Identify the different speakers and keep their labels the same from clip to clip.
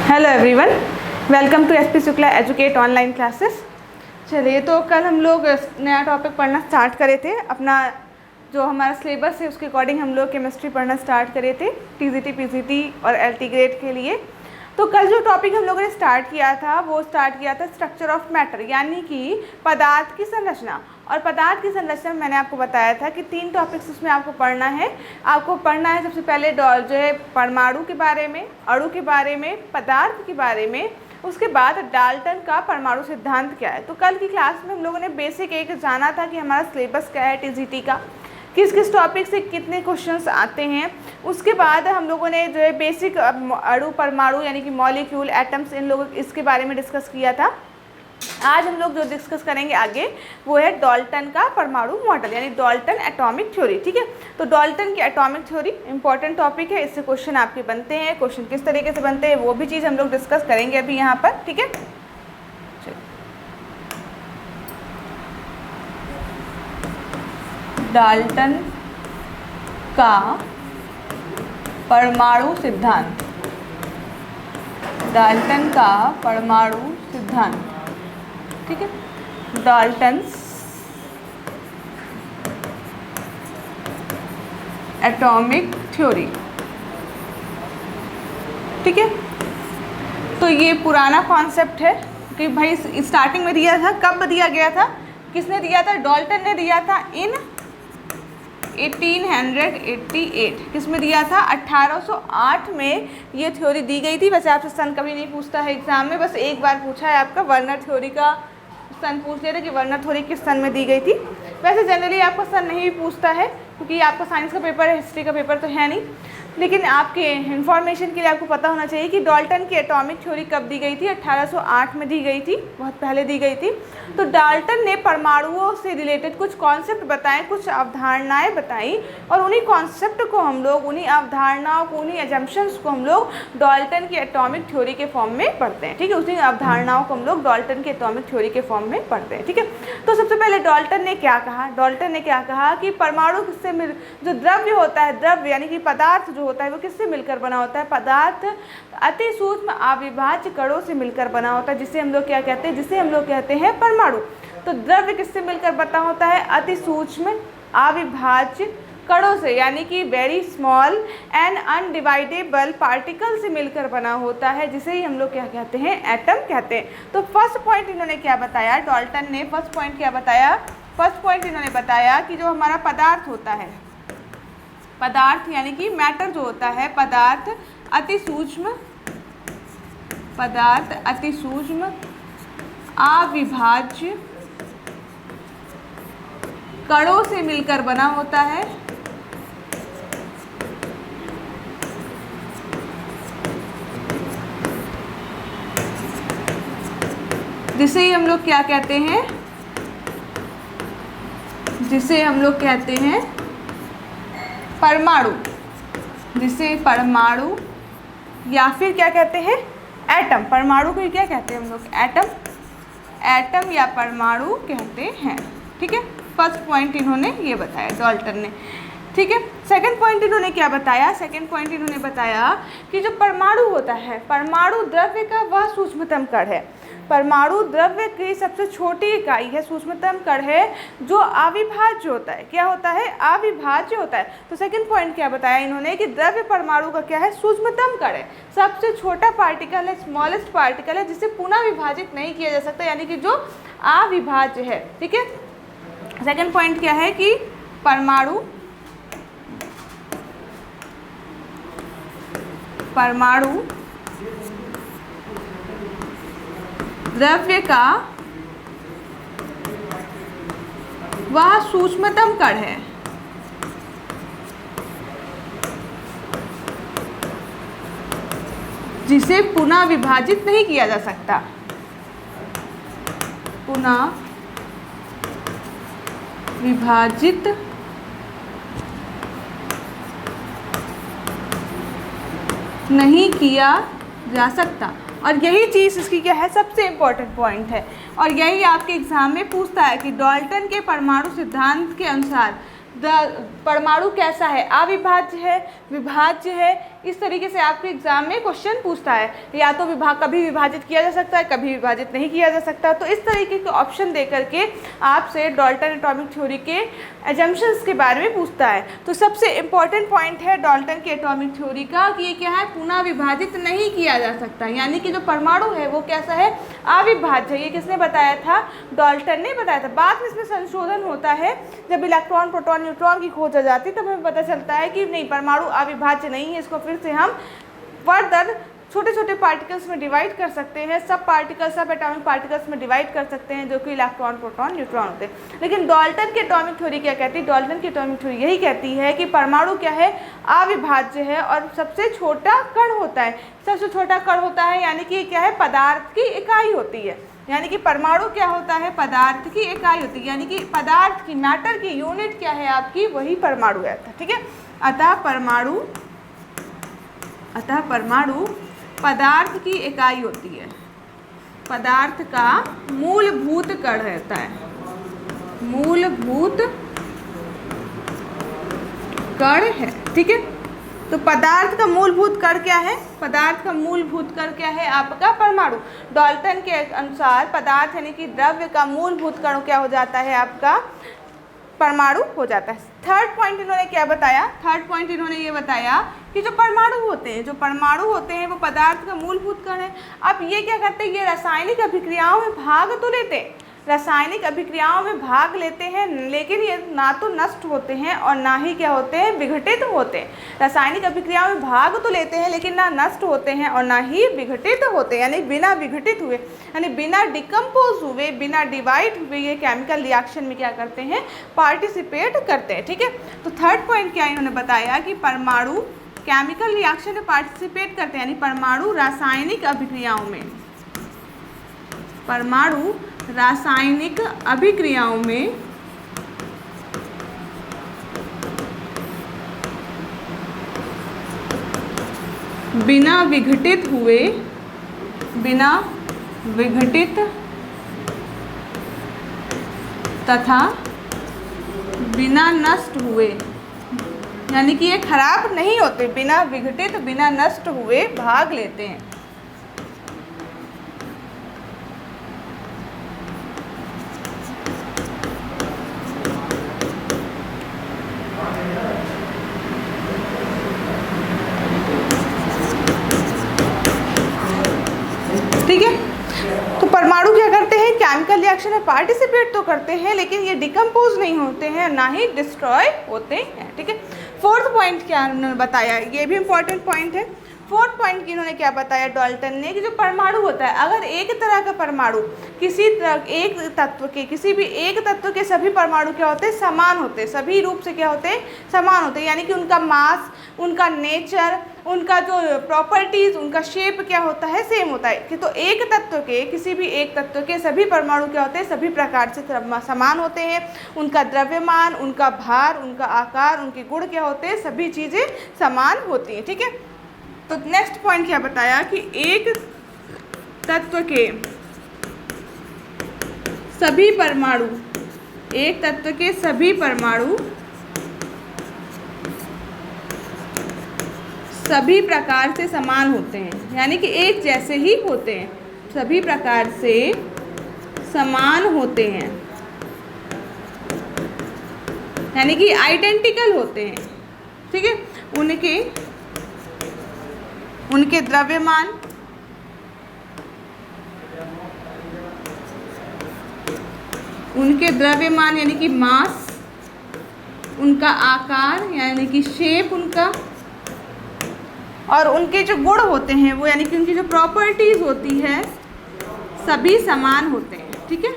Speaker 1: Hello everyone, welcome to SP Shukla educate online classes. चलिए, तो कल हम लोग नया टॉपिक पढ़ना स्टार्ट करे थे। अपना जो हमारा सिलेबस है उसके अकॉर्डिंग हम लोग केमिस्ट्री पढ़ना स्टार्ट करे थे टीजीटी, पीजीटी और एलटी ग्रेड के लिए। तो कल जो टॉपिक हम लोगों ने स्टार्ट किया था वो स्टार्ट किया था स्ट्रक्चर ऑफ मैटर, यानी कि पदार्थ की संरचना। और पदार्थ की संरचना मैंने आपको बताया था कि 3 टॉपिक्स उसमें आपको पढ़ना है। आपको पढ़ना है सबसे पहले जो है परमाणु के बारे में, अणु के बारे में, पदार्थ के बारे में, उसके बाद डाल्टन का परमाणु सिद्धांत क्या है। तो कल की क्लास में हम लोगों ने बेसिक एक जाना था कि हमारा सिलेबस क्या है टीजीटी का, किस किस टॉपिक से कितने क्वेश्चंस आते हैं। उसके बाद हम लोगों ने जो है बेसिक अणु, परमाणु यानी कि मॉलिक्यूल, एटम्स, इन लोगों इसके बारे में डिस्कस किया था। आज हम लोग जो डिस्कस करेंगे आगे वो है डाल्टन का परमाणु मॉडल, यानी डाल्टन एटॉमिक थ्योरी। ठीक है, तो डाल्टन की एटॉमिक थ्योरी इंपॉर्टेंट टॉपिक है, इससे क्वेश्चन आपके बनते हैं। क्वेश्चन किस तरीके से बनते हैं वो भी चीज़ हम लोग डिस्कस करेंगे अभी यहाँ पर। ठीक है, डाल्टन का परमाणु सिद्धांत, डाल्टन का परमाणु सिद्धांत। ठीक है, डाल्टन्स एटॉमिक थ्योरी। ठीक है, तो ये पुराना कॉन्सेप्ट है कि भाई स्टार्टिंग में दिया था, कब दिया गया था, किसने दिया था, डाल्टन ने दिया था इन 1888। किस में दिया था, 1808 में ये थ्योरी दी गई थी। वैसे आपसे सन कभी नहीं पूछता है एग्जाम में, बस एक बार पूछा है आपका वर्नर थ्योरी का सन पूछ लिया था कि वर्नर थ्योरी किस सन में दी गई थी। वैसे जनरली आपका सन नहीं पूछता है क्योंकि आपका साइंस का पेपर है, हिस्ट्री का पेपर तो है नहीं। लेकिन आपके इन्फॉर्मेशन के लिए आपको पता होना चाहिए कि डाल्टन की एटॉमिक थ्योरी कब दी गई थी, 1808 में दी गई थी, बहुत पहले दी गई थी। तो डाल्टन ने परमाणुओं से रिलेटेड कुछ कॉन्सेप्ट बताए, कुछ अवधारणाएं बताई, और उन्हीं कॉन्सेप्ट को हम लोग, उन्हीं अवधारणाओं को, उन्हीं एजम्पशंस को हम लोग डाल्टन की एटॉमिक थ्योरी के फॉर्म में पढ़ते हैं। ठीक है, उसी अवधारणाओं को हम लोग डाल्टन की एटॉमिक थ्योरी के फॉर्म में पढ़ते हैं। ठीक है, तो सबसे पहले डाल्टन ने क्या कहा, डाल्टन ने क्या कहा कि परमाणु किससे मिल, जो द्रव्य होता है, द्रव्य यानी कि पदार्थ जो होता है वो किससे मिलकर बना होता है, पदार्थ अति सूक्ष्म अविभाज्य कणों से मिलकर बना होता है, जिसे हम लोग क्या कहते हैं, जिसे हम लोग कहते हैं परमाणु। तो द्रव्य किससे मिलकर बना होता है, अति सूक्ष्म अविभाज्य कणों से, यानी कि वेरी स्मॉल एंड अनडिवाइडेबल पार्टिकल से मिलकर बना होता है, जिसे ही हम लोग क्या कहते हैं, एटम कहते हैं। तो फर्स्ट पॉइंट इन्होंने क्या बताया, डाल्टन ने फर्स्ट पॉइंट क्या बताया, फर्स्ट पॉइंट इन्होंने बताया कि जो हमारा पदार्थ होता है, पदार्थ यानी कि मैटर जो होता है, पदार्थ अति सूक्ष्म, पदार्थ अति सूक्ष्म अविभाज्य कणों से मिलकर बना होता है, जिसे हम लोग क्या कहते हैं, जिसे हम लोग कहते हैं परमाणु, जिसे परमाणु या फिर क्या कहते हैं, एटम। परमाणु को क्या कहते हैं हम लोग, एटम, एटम या परमाणु कहते हैं। ठीक है, फर्स्ट पॉइंट इन्होंने ये बताया डाल्टन ने। ठीक है, सेकंड पॉइंट इन्होंने क्या बताया, सेकंड पॉइंट इन्होंने बताया कि जो परमाणु होता है, परमाणु द्रव्य का वह सूक्ष्मतम कण है, परमाणु द्रव्य की सबसे छोटी इकाई है, सूक्ष्मतम कण है, जो अविभाज्य होता है। क्या होता है, अविभाज्य होता है। तो सेकंड पॉइंट क्या बताया इन्होंने कि द्रव्य परमाणु का क्या है, सूक्ष्मतम कण है, सबसे छोटा पार्टिकल है, स्मॉलेस्ट पार्टिकल है, जिसे पुनः विभाजित नहीं किया जा सकता, यानी कि जो अविभाज्य है। ठीक है, सेकंड पॉइंट क्या है कि परमाणु, परमाणु द्रव्य का वह सूक्ष्मतम कण है, जिसे पुनः विभाजित नहीं किया जा सकता, पुनः विभाजित नहीं किया जा सकता। और यही चीज़ इसकी क्या है, सबसे इम्पोर्टेंट पॉइंट है, और यही आपके एग्जाम में पूछता है कि डाल्टन के परमाणु सिद्धांत के अनुसार परमाणु कैसा है, अविभाज्य है, विभाज्य है इस तरीके से आपके एग्जाम में क्वेश्चन पूछता है, या तो कभी विभाजित किया जा सकता है, कभी विभाजित नहीं किया जा सकता। तो इस तरीके के ऑप्शन दे करके आपसे डाल्टन एटॉमिक थ्योरी के एजम्पशंस के बारे में पूछता है। तो सबसे इम्पॉर्टेंट पॉइंट है डाल्टन की एटॉमिक थ्योरी का कि ये क्या है, पुनः विभाजित नहीं किया जा सकता, यानी कि जो परमाणु है वो कैसा है, अविभाज्य है। ये किसने बताया था, डाल्टन ने बताया था। बाद में इसमें संशोधन होता है, जब इलेक्ट्रॉन प्रोटॉन न्यूट्रॉन की खोज हो जाती है तब हमें पता चलता है कि नहीं, परमाणु अविभाज्य नहीं है। इसको फिर से हम फर्दर छोटे छोटे पार्टिकल्स में डिवाइड कर सकते हैं, सब पार्टिकल्स, सब एटॉमिक पार्टिकल्स में डिवाइड कर सकते हैं, जो कि इलेक्ट्रॉन प्रोटॉन न्यूट्रॉन होते हैं। लेकिन डाल्टन की एटॉमिक थ्योरी क्या कहती है, डाल्टन की एटॉमिक थ्योरी यही कहती है कि परमाणु क्या है, अविभाज्य है और सबसे छोटा कण होता है। सबसे छोटा कण होता है यानी कि क्या है, पदार्थ की इकाई होती है। यानी कि परमाणु क्या होता है, पदार्थ की इकाई होती है, यानी कि पदार्थ की, मैटर की यूनिट क्या है आपकी, वही परमाणु रहता है। ठीक है, अतः परमाणु पदार्थ की इकाई होती है, पदार्थ का मूलभूत कण रहता है, मूलभूत कण है। ठीक है, तो पदार्थ का मूलभूत कण क्या है, पदार्थ का मूलभूत कण क्या है आपका, परमाणु। डाल्टन के अनुसार पदार्थ यानी कि द्रव्य का मूलभूत कण क्या हो जाता है आपका, परमाणु हो जाता है। थर्ड पॉइंट इन्होंने क्या बताया, थर्ड पॉइंट इन्होंने ये बताया कि जो परमाणु होते हैं वो पदार्थ का मूलभूत कण है। अब ये क्या करते हैं, ये रासायनिक अभिक्रियाओं में भाग तो लेते हैं, रासायनिक अभिक्रियाओं में भाग लेते हैं, लेकिन ये ना तो नष्ट होते हैं और ना ही क्या होते हैं, विघटित होते हैं। रासायनिक अभिक्रियाओं में भाग तो लेते हैं लेकिन ना नष्ट होते हैं और ना ही विघटित होते हैं, यानी बिना विघटित हुए, यानी बिना डिकम्पोज हुए, बिना डिवाइड हुए ये केमिकल रिएक्शन में क्या करते हैं, पार्टिसिपेट करते हैं। ठीक है, तो थर्ड पॉइंट क्या इन्होंने बताया कि परमाणु केमिकल रिएक्शन में पार्टिसिपेट करते हैं, यानी परमाणु रासायनिक अभिक्रियाओं में, परमाणु रासायनिक अभिक्रियाओं में बिना विघटित हुए, बिना विघटित तथा बिना नष्ट हुए, यानी कि ये खराब नहीं होते, बिना विघटित बिना नष्ट हुए भाग लेते हैं। ठीक है, तो परमाणु क्या करते हैं, केमिकल रिएक्शन में पार्टिसिपेट तो करते हैं लेकिन ये डिकम्पोज नहीं होते हैं, ना ही डिस्ट्रॉय होते हैं। ठीक है, फोर्थ पॉइंट क्या उन्होंने बताया, ये भी इंपॉर्टेंट पॉइंट है। फोर्थ पॉइंट की इन्होंने क्या बताया डाल्टन ने कि जो परमाणु होता है, अगर एक तरह का परमाणु एक तत्व के, किसी भी एक तत्व के सभी परमाणु क्या होते हैं, समान होते हैं, सभी रूप से क्या होते हैं, समान होते हैं, यानी कि उनका मास, उनका नेचर, उनका जो प्रॉपर्टीज, उनका शेप क्या होता है, सेम होता है। कि तो एक तत्व के, किसी भी एक तत्व के सभी परमाणु क्या होते हैं, सभी प्रकार से समान होते हैं, उनका द्रव्यमान, उनका भार, उनका आकार, उनके गुण क्या होते हैं, सभी चीज़ें समान होती हैं। ठीक है, तो नेक्स्ट पॉइंट क्या बताया कि एक तत्व के सभी परमाणु, एक तत्व के सभी परमाणु सभी प्रकार से समान होते हैं, यानी कि एक जैसे ही होते हैं, सभी प्रकार से समान होते हैं, यानी कि आइडेंटिकल होते हैं। ठीक है, उनके द्रव्यमान, यानी कि मास, उनका आकार यानी कि शेप उनका, और उनके जो गुण होते हैं वो यानी कि उनकी जो प्रॉपर्टीज होती है सभी समान होते हैं। ठीक है,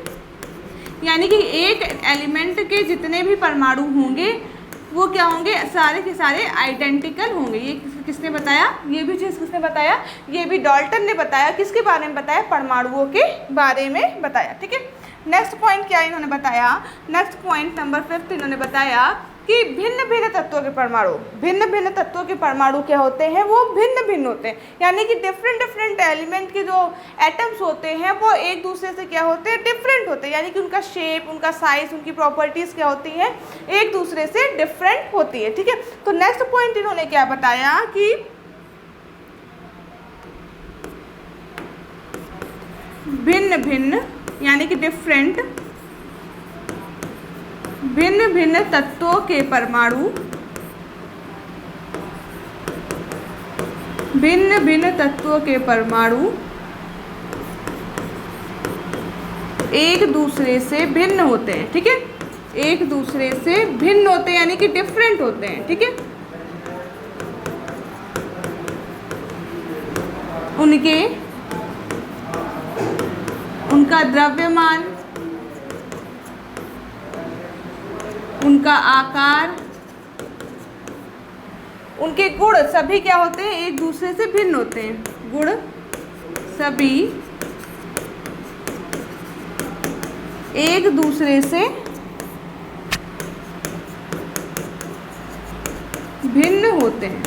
Speaker 1: यानी कि एक एलिमेंट के जितने भी परमाणु होंगे वो क्या होंगे, सारे के सारे आइडेंटिकल होंगे। ये किसने बताया, ये भी चीज़ किसने बताया, ये भी डाल्टन ने बताया। किसके बारे में बताया, परमाणुओं के बारे में बताया। ठीक है, नेक्स्ट पॉइंट क्या इन्होंने बताया, नेक्स्ट पॉइंट नंबर 5 इन्होंने बताया कि भिन्न भिन्न तत्वों के परमाणु, भिन्न भिन्न तत्वों के परमाणु क्या होते हैं, वो भिन्न भिन्न होते हैं, यानी कि डिफरेंट एलिमेंट के जो एटम्स होते हैं वो एक दूसरे से क्या होते हैं, डिफरेंट होते हैं, यानी कि उनका शेप, उनका साइज, उनकी प्रॉपर्टीज़ क्या होती हैं, एक दूसरे से डिफरेंट होती है। ठीक है, तो नेक्स्ट पॉइंट इन्होंने क्या बताया कि भिन्न भिन्न यानी कि डिफरेंट भिन्न भिन्न तत्वों के परमाणु भिन्न भिन्न तत्वों के परमाणु एक दूसरे से भिन्न होते हैं। ठीक है, एक दूसरे से भिन्न होते हैं यानी कि डिफरेंट होते हैं। ठीक है, उनका द्रव्यमान, उनका आकार, उनके गुण सभी क्या होते हैं, एक दूसरे से भिन्न होते हैं। गुण सभी एक दूसरे से भिन्न होते हैं।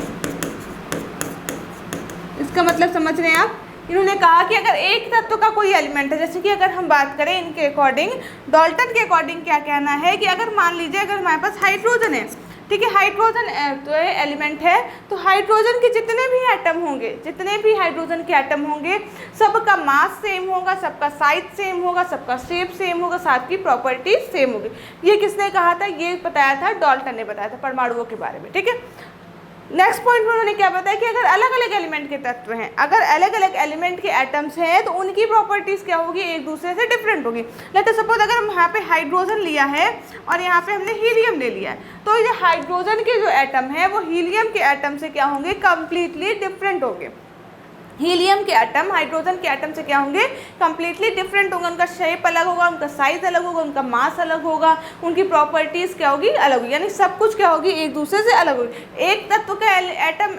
Speaker 1: इसका मतलब समझ रहे हैं आप। इन्होंने कहा कि अगर एक तत्व का कोई एलिमेंट है, जैसे कि अगर हम बात करें इनके अकॉर्डिंग, डाल्टन के अकॉर्डिंग क्या कहना है कि अगर मान लीजिए अगर हमारे पास हाइड्रोजन है, ठीक है, हाइड्रोजन तो एलिमेंट है, तो हाइड्रोजन के जितने भी एटम होंगे, जितने भी हाइड्रोजन के एटम होंगे, सबका मास सेम होगा, सबका साइज सेम होगा, सबका शेप सेम होगा, साथ की प्रॉपर्टीज सेम होगी। ये किसने कहा था, ये बताया था डाल्टन ने बताया था परमाणुओं के बारे में। ठीक है, नेक्स्ट पॉइंट में उन्होंने क्या बताया कि अगर अलग अलग एलिमेंट के तत्व हैं, अगर अलग अलग एलिमेंट के एटम्स हैं, तो उनकी प्रॉपर्टीज़ क्या होगी, एक दूसरे से डिफरेंट होगी। लेट सपोज अगर हम यहाँ पे हाइड्रोजन लिया है और यहाँ पे हमने हीलियम ले लिया है, तो ये हाइड्रोजन के जो एटम है वो हीलियम के एटम से क्या होंगे, कम्प्लीटली डिफरेंट होंगे। हीलियम के एटम हाइड्रोजन के एटम से क्या होंगे, कंप्लीटली डिफरेंट होंगे। उनका शेप अलग होगा, उनका साइज अलग होगा, उनका मास अलग होगा, उनकी प्रॉपर्टीज़ क्या होगी, अलग होगी, यानी सब कुछ क्या होगी, एक दूसरे से अलग होगी। एक तत्व का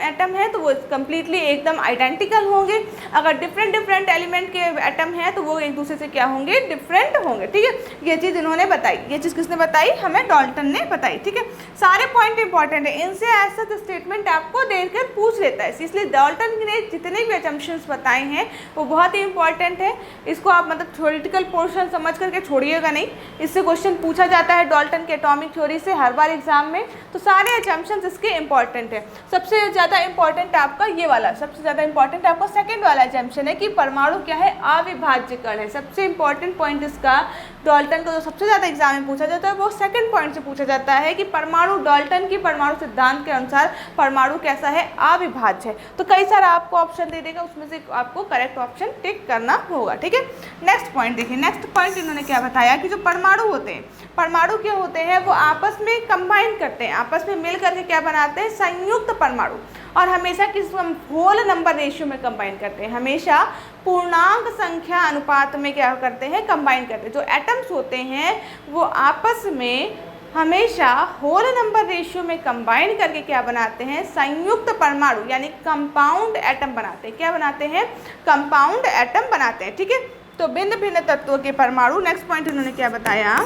Speaker 1: एटम है तो वो कंप्लीटली एकदम आइडेंटिकल होंगे। अगर डिफरेंट एलिमेंट के एटम है तो वो एक दूसरे से क्या होंगे, डिफरेंट होंगे। ठीक है, ये चीज़ इन्होंने बताई। ये चीज़ किसने बताई, हमें डाल्टन ने बताई। ठीक है, सारे पॉइंट इंपॉर्टेंट है, इनसे ऐसा स्टेटमेंट आपको देकर पूछ लेता है, इसलिए डाल्टन ने जितने भी असम्पशंस बताए हैं वो बहुत ही इंपॉर्टेंट है। इसको आप मतलब थ्योरेटिकल पोर्शन समझ करके छोड़िएगा नहीं, इससे क्वेश्चन पूछा जाता है डाल्टन के एटॉमिक थ्योरी से हर बार एग्जाम में, तो सारे असम्पशंस इसके इंपॉर्टेंट है। सबसे ज़्यादा इंपॉर्टेंट आपका ये वाला, सबसे ज़्यादा इंपॉर्टेंट आपका सेकेंड वाला असम्पशन है कि परमाणु क्या है, अविभाज्य कण है। सबसे इंपॉर्टेंट पॉइंट इसका डाल्टन को जो सबसे ज़्यादा एग्जाम में पूछा जाता है वो सेकंड पॉइंट से पूछा जाता है कि परमाणु, डाल्टन की परमाणु सिद्धांत के अनुसार परमाणु कैसा है, अविभाज्य है। तो कई सारा आपको ऑप्शन दे देगा, उसमें से आपको करेक्ट ऑप्शन टिक करना होगा। ठीक है, नेक्स्ट पॉइंट देखिए। नेक्स्ट पॉइंट इन्होंने क्या बताया कि जो परमाणु होते हैं, परमाणु क्या होते हैं, वो आपस में कंबाइन करते हैं, आपस में मिल करके क्या बनाते हैं, संयुक्त परमाणु। और हमेशा किस होल नंबर रेशियो में कंबाइन करते हैं, हमेशा पूर्णांक संख्या अनुपात में क्या करते हैं, कंबाइन करते हैं। जो एटम्स होते हैं वो आपस में हमेशा होल नंबर रेशियो में कंबाइन करके क्या बनाते हैं, संयुक्त परमाणु यानी कंपाउंड एटम बनाते हैं। क्या बनाते हैं, कंपाउंड एटम बनाते हैं। ठीक है, तो भिन्न भिन्न तत्वों के परमाणु। नेक्स्ट पॉइंट इन्होंने क्या बताया,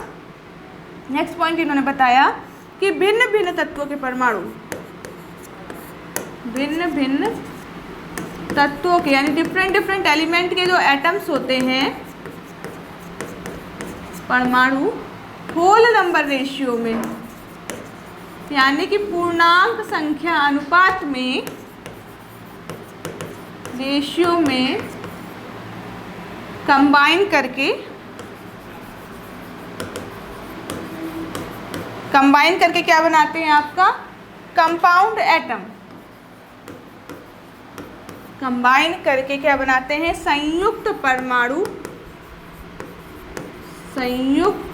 Speaker 1: नेक्स्ट पॉइंट इन्होंने बताया कि भिन्न भिन्न तत्वों के परमाणु, भिन्न भिन्न तत्वों के यानी डिफरेंट एलिमेंट के जो एटम्स होते हैं परमाणु, होल नंबर रेशियो में यानी कि पूर्णांक संख्या अनुपात में, रेशियो में कंबाइन करके क्या बनाते हैं, आपका कंपाउंड एटम। कंबाइन करके क्या बनाते हैं, संयुक्त परमाणु, संयुक्त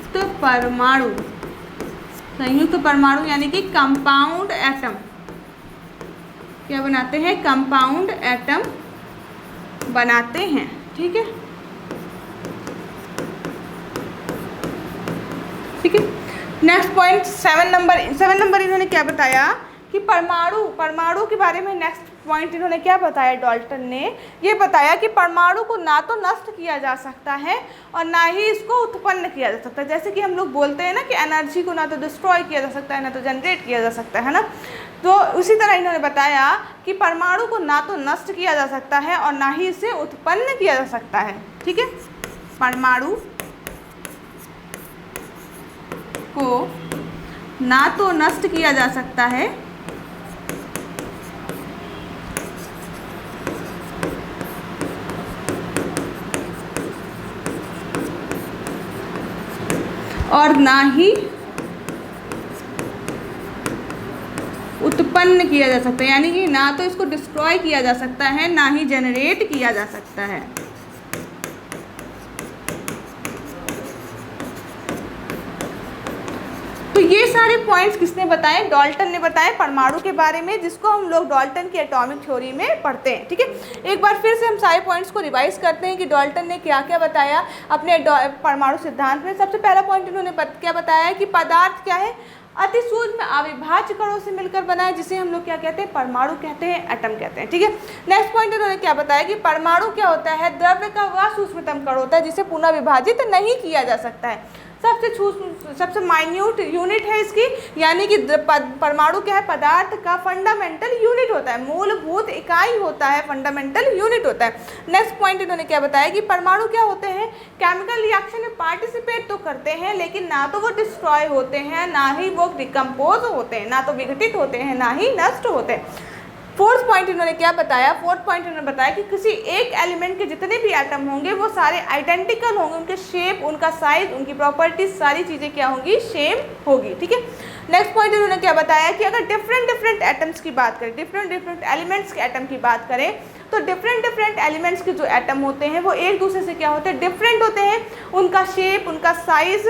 Speaker 1: परमाणु यानी कि कंपाउंड एटम। क्या बनाते हैं, कंपाउंड एटम बनाते हैं। ठीक है, ठीक है। नेक्स्ट पॉइंट 7 नंबर इन्होंने क्या बताया कि परमाणु के बारे में नेक्स्ट पॉइंट इन्होंने क्या बताया, डाल्टन ने ये बताया कि परमाणु को ना तो नष्ट किया जा सकता है और ना ही इसको उत्पन्न किया जा सकता है। जैसे कि हम लोग बोलते हैं ना कि एनर्जी को ना तो डिस्ट्रॉय किया जा सकता है ना तो जनरेट किया जा सकता है ना, तो उसी तरह इन्होंने बताया कि परमाणु को ना तो नष्ट किया जा सकता है और ना ही इसे उत्पन्न किया जा सकता है। ठीक है, परमाणु को ना तो नष्ट किया जा सकता है और ना ही उत्पन्न किया जा सकता है, यानी कि ना तो इसको डिस्ट्रॉय किया जा सकता है ना ही जनरेट किया जा सकता है। तो ये सारे पॉइंट्स किसने बताए? डाल्टन ने बताए परमाणु के बारे में, जिसको हम लोग डाल्टन की एटॉमिक थ्योरी में पढ़ते हैं। ठीक है, एक बार फिर से हम सारे पॉइंट्स को रिवाइज करते हैं कि डाल्टन ने क्या क्या बताया अपने परमाणु सिद्धांत में। सबसे पहला पॉइंट इन्होंने क्या बताया कि पदार्थ क्या है? अति सूक्ष्म अविभाज्य कणों से मिलकर बना है, जिसे हम लोग क्या कहते हैं? परमाणु कहते हैं, एटम कहते हैं। ठीक है, नेक्स्ट पॉइंट इन्होंने क्या बताया कि परमाणु क्या होता है? द्रव्य का वह सूक्ष्मतम कण होता है जिसे पुनः विभाजित नहीं किया जा सकता है। सबसे माइन्यूट यूनिट है इसकी, यानी कि परमाणु क्या है? पदार्थ का फंडामेंटल यूनिट होता है, मूलभूत इकाई होता है, फंडामेंटल यूनिट होता है। नेक्स्ट पॉइंट इन्होंने क्या बताया कि परमाणु क्या होते हैं? केमिकल रिएक्शन में पार्टिसिपेट तो करते हैं, लेकिन ना तो वो डिस्ट्रॉय होते हैं, ना ही वो डिकम्पोज होते हैं, ना तो विघटित होते हैं, ना ही नष्ट होते हैं। फोर्थ पॉइंट इन्होंने क्या बताया? फोर्थ पॉइंट इन्होंने बताया कि किसी एक एलिमेंट के जितने भी एटम होंगे वो सारे आइडेंटिकल होंगे, उनके शेप, उनका साइज, उनकी प्रॉपर्टीज, सारी चीज़ें क्या होंगी? सेम होगी। ठीक है, नेक्स्ट पॉइंट इन्होंने क्या बताया कि अगर डिफरेंट एटम्स की बात करें, डिफरेंट एलिमेंट्स के एटम की बात करें, तो डिफरेंट एलिमेंट्स के जो एटम होते हैं वो एक दूसरे से क्या होते हैं? डिफरेंट होते हैं। उनका शेप, उनका साइज,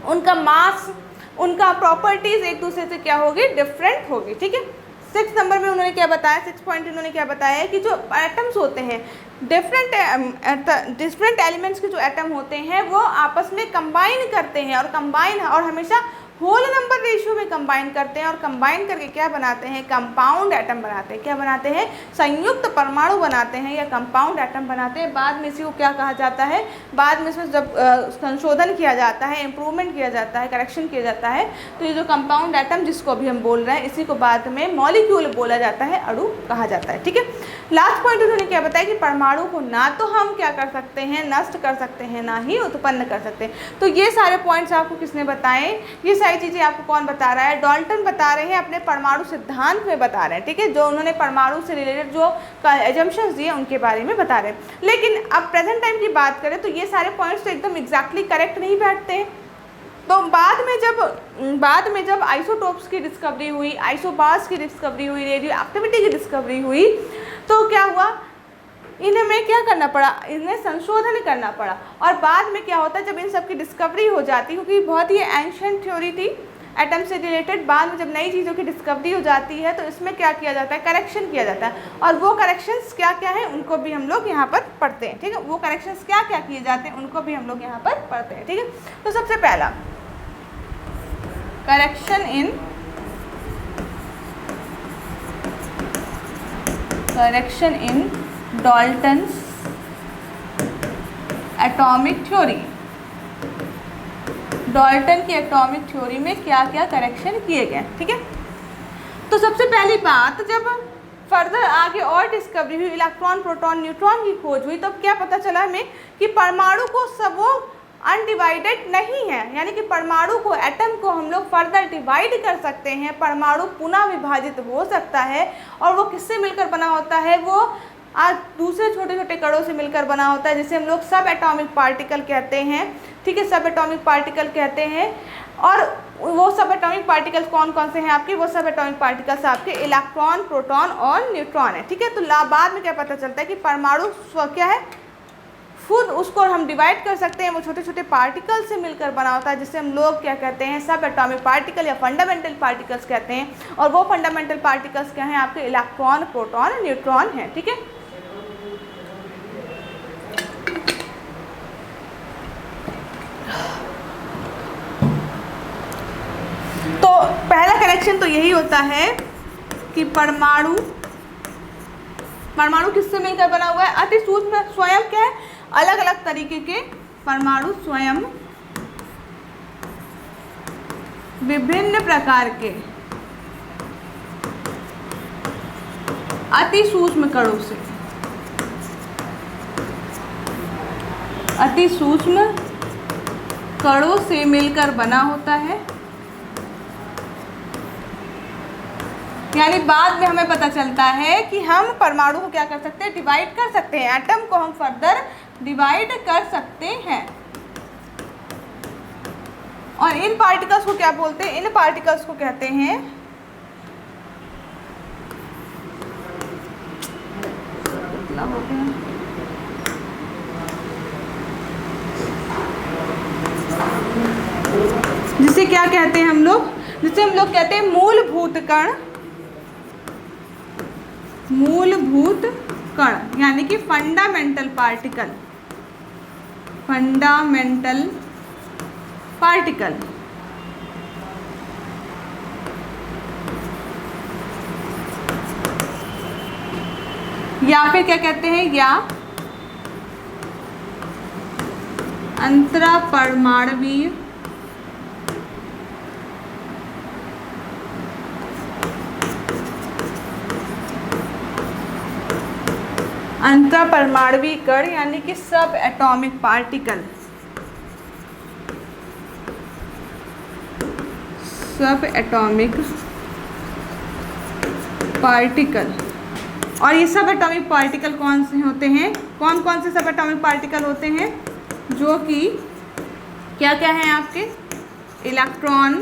Speaker 1: उनका मास, उनका प्रॉपर्टीज एक दूसरे से क्या होगी? डिफरेंट होगी। ठीक है, 6 नंबर में उन्होंने क्या बताया? 6 पॉइंट इन्होंने क्या बताया कि जो एटम्स होते हैं, डिफरेंट एलिमेंट्स के जो एटम होते हैं वो आपस में कंबाइन करते हैं, और हमेशा होल नंबर रेशियो में कंबाइन करते हैं, और कंबाइन करके क्या बनाते हैं? कंपाउंड एटम बनाते हैं। क्या बनाते हैं? संयुक्त परमाणु बनाते हैं या कंपाउंड एटम बनाते हैं। बाद में इसी को क्या कहा जाता है? बाद में इसमें जब संशोधन किया जाता है, इम्प्रूवमेंट किया जाता है, करेक्शन किया जाता है, तो ये जो कंपाउंड एटम जिसको अभी हम बोल रहे हैं, इसी को बाद में मॉलिक्यूल बोला जाता है, अणु कहा जाता है। ठीक है, लास्ट पॉइंट उन्होंने क्या बताया कि परमाणु को ना तो हम क्या कर सकते हैं? नष्ट कर सकते हैं, ना ही उत्पन्न कर सकते हैं। तो ये सारे पॉइंट्स आपको किसने बताए? ये सारी चीज़ें आपको कौन बता रहा है? डाल्टन बता रहे हैं, अपने परमाणु सिद्धांत में बता रहे हैं। ठीक है, जो उन्होंने परमाणु से रिलेटेड जो एजम्पशंस दिए उनके बारे में बता रहे हैं। लेकिन अब प्रेजेंट टाइम की बात करें तो ये सारे पॉइंट्स तो एकदम एग्जैक्टली करेक्ट नहीं बैठते हैं। तो बाद में जब आइसोटोप्स की डिस्कवरी हुई, आइसोबार्स की डिस्कवरी हुई, रेडियो एक्टिविटी की डिस्कवरी हुई, तो क्या हुआ? इन्हें क्या करना पड़ा? इन्हें संशोधन करना पड़ा। और बाद में क्या होता है? जब इन सब की डिस्कवरी हो जाती, क्योंकि बहुत ही एंशिएंट थ्योरी थी एटम से रिलेटेड, बाद में जब नई चीज़ों की डिस्कवरी हो जाती है तो इसमें क्या किया जाता है? करेक्शन किया जाता है। और वो करेक्शंस क्या क्या है उनको भी हम लोग यहाँ पर पढ़ते हैं। ठीक है, वो करेक्शंस क्या क्या किए जाते हैं उनको भी हम लोग यहाँ पर पढ़ते हैं। ठीक है, तो सबसे पहला correction in Dalton's atomic theory. Dalton की एटॉमिक थ्योरी में क्या क्या करेक्शन किए गए? ठीक है, तो सबसे पहली बात, जब फर्दर आगे और डिस्कवरी हुई, इलेक्ट्रॉन, प्रोटॉन, न्यूट्रॉन की खोज हुई, तब क्या पता चला हमें कि परमाणु को सब वो अनडिवाइडेड नहीं है, यानी कि परमाणु को, एटम को हम लोग फर्दर डिवाइड कर सकते हैं। परमाणु पुनः विभाजित हो सकता है, और वो किससे मिलकर बना होता है? वो दूसरे छोटे छोटे कणों से मिलकर बना होता है, जिसे हम लोग सब एटॉमिक पार्टिकल कहते हैं। ठीक है, सब एटॉमिक पार्टिकल कहते हैं। और वो सब एटॉमिक पार्टिकल्स कौन कौन से हैं आपके? वो सब एटॉमिक पार्टिकल्स आपके इलेक्ट्रॉन, प्रोटॉन और न्यूट्रॉन है। ठीक है, तो बाद में क्या पता चलता है कि परमाणु क्या है? खुद उसको हम डिवाइड कर सकते हैं, वो छोटे छोटे पार्टिकल से मिलकर बना होता है, जिसे हम लोग क्या कहते हैं? सब एटॉमिक पार्टिकल या फंडामेंटल पार्टिकल्स कहते हैं। और वो फंडामेंटल पार्टिकल्स क्या हैं आपके? इलेक्ट्रॉन, प्रोटॉन, न्यूट्रॉन हैं। ठीक है, तो पहला करेक्शन तो यही होता है कि परमाणु किससे मिलकर बना हुआ है? अति सूक्ष्म, स्वयं क्या है? अलग अलग तरीके के परमाणु स्वयं विभिन्न प्रकार के अति सूक्ष्म कणों से, अति सूक्ष्म कणों से मिलकर बना होता है। यानी बाद में हमें पता चलता है कि हम परमाणु को क्या कर सकते हैं? डिवाइड कर सकते हैं, एटम को हम फर्दर डिवाइड कर सकते हैं। और इन पार्टिकल्स को क्या बोलते हैं? इन पार्टिकल्स को कहते हैं जिसे क्या कहते हैं हम लोग? जिसे हम लोग कहते हैं मूलभूत कण। मूलभूत कण यानी कि फंडामेंटल पार्टिकल। Fundamental particle. या फिर क्या कहते हैं? या अंतरापरमाणवीय अंतरापरमाणवीय कण यानी कि सब एटॉमिक पार्टिकल। सब एटॉमिक पार्टिकल। और ये सब एटॉमिक पार्टिकल कौन से होते हैं? कौन कौन से सब एटॉमिक पार्टिकल होते हैं? जो कि क्या क्या हैं आपके? इलेक्ट्रॉन।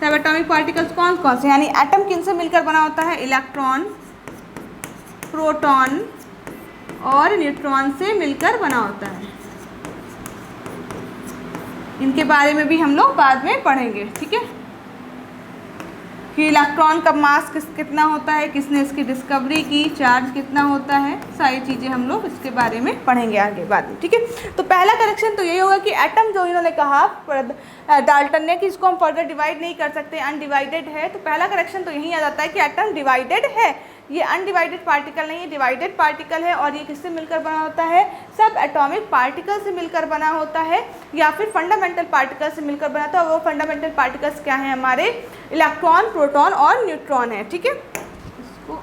Speaker 1: सब एटॉमिक पार्टिकल्स कौन कौन से? यानी एटम किन से मिलकर बना होता है? इलेक्ट्रॉन, प्रोटॉन और न्यूट्रॉन से मिलकर बना होता है। इनके बारे में भी हम लोग बाद में पढ़ेंगे, ठीक है, कि इलेक्ट्रॉन का मास कितना होता है, किसने इसकी डिस्कवरी की, चार्ज कितना होता है, सारी चीज़ें हम लोग इसके बारे में पढ़ेंगे आगे बाद में, ठीक है। तो पहला करेक्शन तो यही होगा कि एटम जो इन्होंने कहा डाल्टन ने कि इसको हम फर्दर डिवाइड नहीं कर सकते, अनडिवाइडेड है, तो पहला करेक्शन तो यही आ जाता है कि एटम डिवाइडेड है, ये अनडिवाइडेड पार्टिकल नहीं है, डिवाइडेड पार्टिकल है। और ये किससे मिलकर बना होता है? सब एटॉमिक पार्टिकल से मिलकर बना होता है या फिर फंडामेंटल पार्टिकल से मिलकर बना होता है। वो फंडामेंटल पार्टिकल्स क्या हैं हमारे? इलेक्ट्रॉन, प्रोटॉन और न्यूट्रॉन है, ठीक है। इसको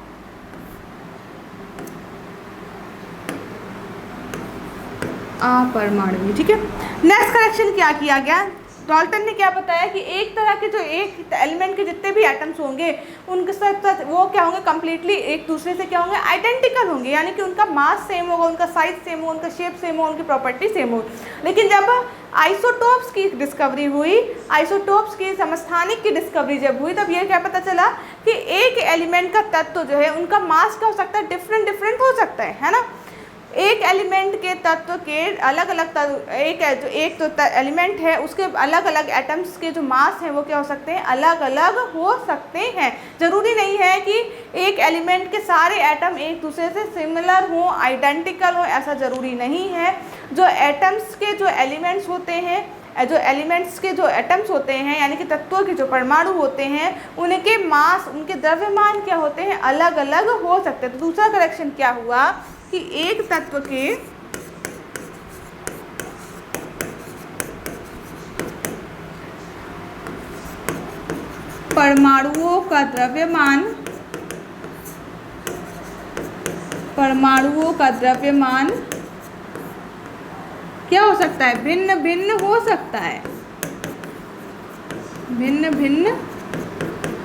Speaker 1: अपरमाणु, ठीक है। नेक्स्ट करेक्शन क्या किया गया? डाल्टन ने क्या बताया कि एक तरह के जो एक एलिमेंट के जितने भी एटम्स होंगे उनके साथ वो क्या होंगे? कंप्लीटली एक दूसरे से क्या होंगे? आइडेंटिकल होंगे, यानी कि उनका मास सेम होगा, उनका साइज सेम हो, उनका शेप सेम हो, उनकी प्रॉपर्टी सेम हो। लेकिन जब आइसोटोप्स की डिस्कवरी हुई, आइसोटोप्स की समस्थानिक की डिस्कवरी जब हुई, तब ये क्या पता चला कि एक एलिमेंट का तत्व जो है उनका मास क्या हो सकता है? डिफरेंट डिफरेंट हो सकता है ना। एक एलिमेंट के तत्व के अलग अलग एक तो एलिमेंट है उसके अलग अलग एटम्स के जो मास हैं वो क्या हो सकते हैं? अलग अलग हो सकते हैं। ज़रूरी नहीं है कि एक एलिमेंट के सारे एटम एक दूसरे से सिमिलर हों, आइडेंटिकल हो, ऐसा ज़रूरी नहीं है। जो एटम्स के जो एलिमेंट्स होते हैं, जो एलिमेंट्स के जो एटम्स होते हैं यानी कि तत्वों के जो परमाणु होते हैं, उनके मास, उनके द्रव्यमान क्या होते हैं? अलग अलग हो सकते हैं। तो दूसरा करेक्शन क्या हुआ कि एक तत्व के परमाणुओं का द्रव्यमान क्या हो सकता है? भिन्न भिन्न हो सकता है, भिन्न भिन्न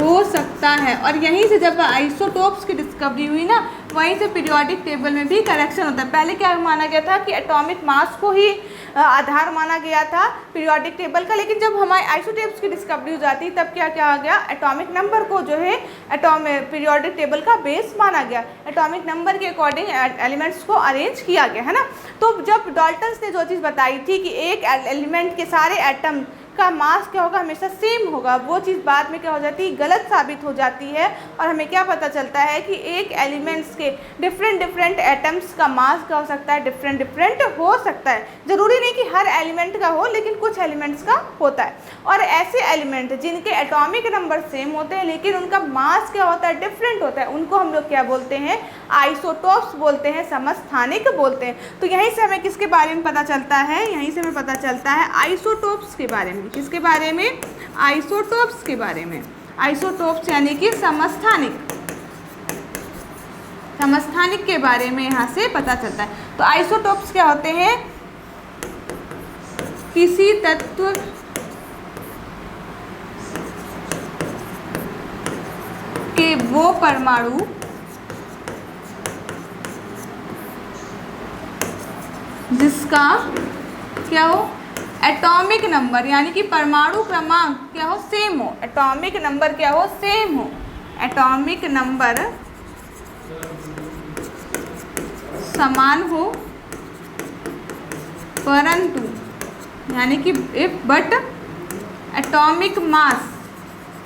Speaker 1: हो सकता है। और यहीं से जब आइसोटोप्स की डिस्कवरी हुई ना, वहीं से पीरियोडिक टेबल में भी करेक्शन होता है। पहले क्या माना गया था कि एटॉमिक मास को ही आधार माना गया था पीरियोडिक टेबल का, लेकिन जब हमारे आइसोटोप्स की डिस्कवरी हो जाती तब क्या क्या आ गया? एटॉमिक नंबर को जो है पीरियोडिक टेबल का बेस माना गया। एटॉमिक नंबर के अकॉर्डिंग एलिमेंट्स को अरेंज किया गया, है ना। तो जब डाल्टन ने जो चीज़ बताई थी कि एक एलिमेंट के सारे एटम का मास क्या होगा? हमेशा सेम होगा, वो चीज़ बाद में क्या हो जाती है? गलत साबित हो जाती है। और हमें क्या पता चलता है कि एक एलिमेंट्स के डिफरेंट डिफरेंट एटम्स का मास क्या हो सकता है? डिफरेंट डिफरेंट हो सकता है। ज़रूरी नहीं कि हर एलिमेंट का हो, लेकिन कुछ एलिमेंट्स का होता है। और ऐसे एलिमेंट जिनके एटॉमिक नंबर सेम होते हैं लेकिन उनका मास क्या होता है? डिफरेंट होता है, उनको हम लोग क्या बोलते हैं? आइसोटोप्स बोलते हैं, समस्थानिक बोलते हैं। तो यहीं से हमें किसके बारे में पता चलता है? यहीं से हमें पता चलता है आइसोटोप्स के बारे में। किसके बारे में? आइसोटोप्स के बारे में। आइसोटोप्स यानी कि समस्थानिक, समस्थानिक के बारे में यहाँ से पता चलता है। तो आइसोटोप्स क्या होते हैं? किसी तत्व के वो परमाणु जिसका क्या हो? एटॉमिक नंबर यानी कि परमाणु क्रमांक क्या हो, सेम हो। एटॉमिक नंबर क्या हो, सेम हो। एटॉमिक नंबर समान हो, परंतु यानी कि इफ बट एटॉमिक मास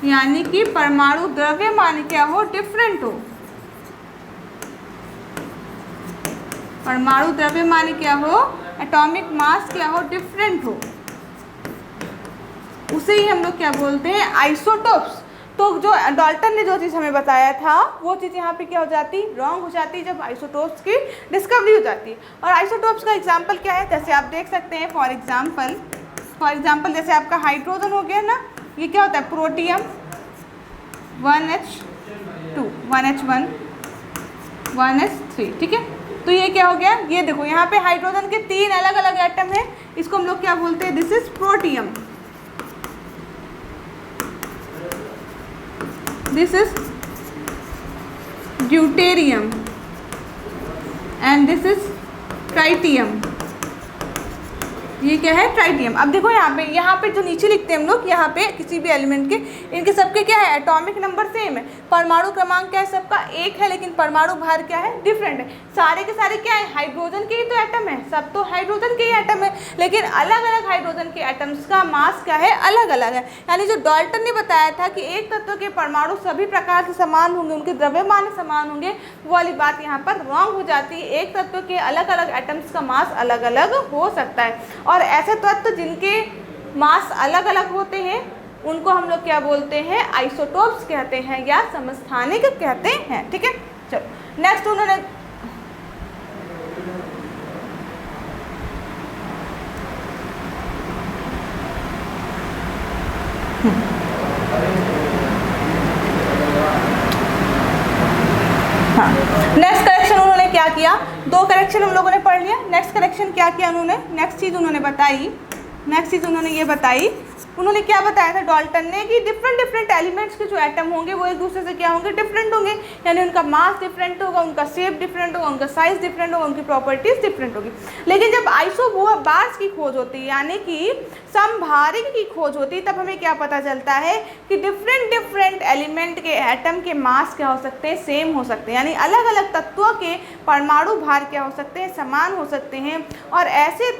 Speaker 1: यानी कि परमाणु द्रव्यमान क्या हो, डिफरेंट हो। परमाणु द्रव्यमान क्या हो, एटॉमिक मास क्या हो, डिफरेंट हो, उसे ही हम लोग क्या बोलते हैं, आइसोटोप्स। तो जो डाल्टन ने जो चीज़ हमें बताया था वो चीज़ यहाँ पे क्या हो जाती, रॉन्ग हो जाती जब आइसोटोप्स की डिस्कवरी हो जाती। और आइसोटोप्स का एग्जांपल क्या है, जैसे आप देख सकते हैं फॉर एग्जांपल जैसे आपका हाइड्रोजन हो गया ना, ये क्या होता है, प्रोटियम 1H2 1H1 1H3, ठीक है। तो ये क्या हो गया, ये देखो यहाँ पे हाइड्रोजन के 3 अलग अलग एटम है, इसको हम लोग क्या बोलते हैं, this is protium, this is deuterium and this is tritium. ये क्या है, ट्राइटियम। अब देखो यहाँ पे जो नीचे लिखते हैं हम लोग, यहाँ पे किसी भी एलिमेंट के, इनके सबके क्या है, एटॉमिक नंबर सेम है, परमाणु क्रमांक क्या है, सबका एक है, लेकिन परमाणु भार क्या है, डिफरेंट है। सारे के सारे क्या है, हाइड्रोजन के ही तो एटम है, सब तो हाइड्रोजन के ही एटम है, लेकिन अलग अलग हाइड्रोजन के एटम्स का मास क्या है, अलग अलग है। यानी जो डाल्टन ने बताया था कि एक तत्व के परमाणु सभी प्रकार से समान होंगे, उनके द्रव्यमान समान होंगे, वो वाली बात यहाँ पर रॉन्ग हो जाती है। एक तत्व के अलग अलग एटम्स का मास अलग अलग हो सकता है, और ऐसे तत्व जिनके मास अलग अलग होते हैं उनको हम लोग क्या बोलते हैं, आइसोटोप्स कहते हैं या समस्थानिक कहते हैं, ठीक है। चलो नेक्स्ट उन्होंने नेक्स्ट करेक्शन उन्होंने क्या किया, 2 करेक्शन हम लोगों ने पढ़ लिया। नेक्स्ट करेक्शन क्या किया उन्होंने, नेक्स्ट चीज़ उन्होंने ये बताई, उन्होंने क्या बताया था डाल्टन ने कि डिफरेंट एलिमेंट्स के जो एटम होंगे वो एक दूसरे से क्या होंगे, डिफरेंट होंगे, यानी उनका मास डिफरेंट होगा, उनका शेप डिफरेंट होगा, उनका साइज डिफरेंट होगा, उनकी प्रॉपर्टीज डिफरेंट होगी। लेकिन जब आइसोबार्स की खोज होती है यानी कि समभारिक की खोज होती है, तब हमें क्या पता चलता है कि डिफरेंट एलिमेंट के एटम के मास क्या हो सकते हैं, सेम हो सकते हैं, यानी अलग अलग तत्वों के परमाणु भार क्या हो सकते हैं, समान हो सकते हैं। और ऐसे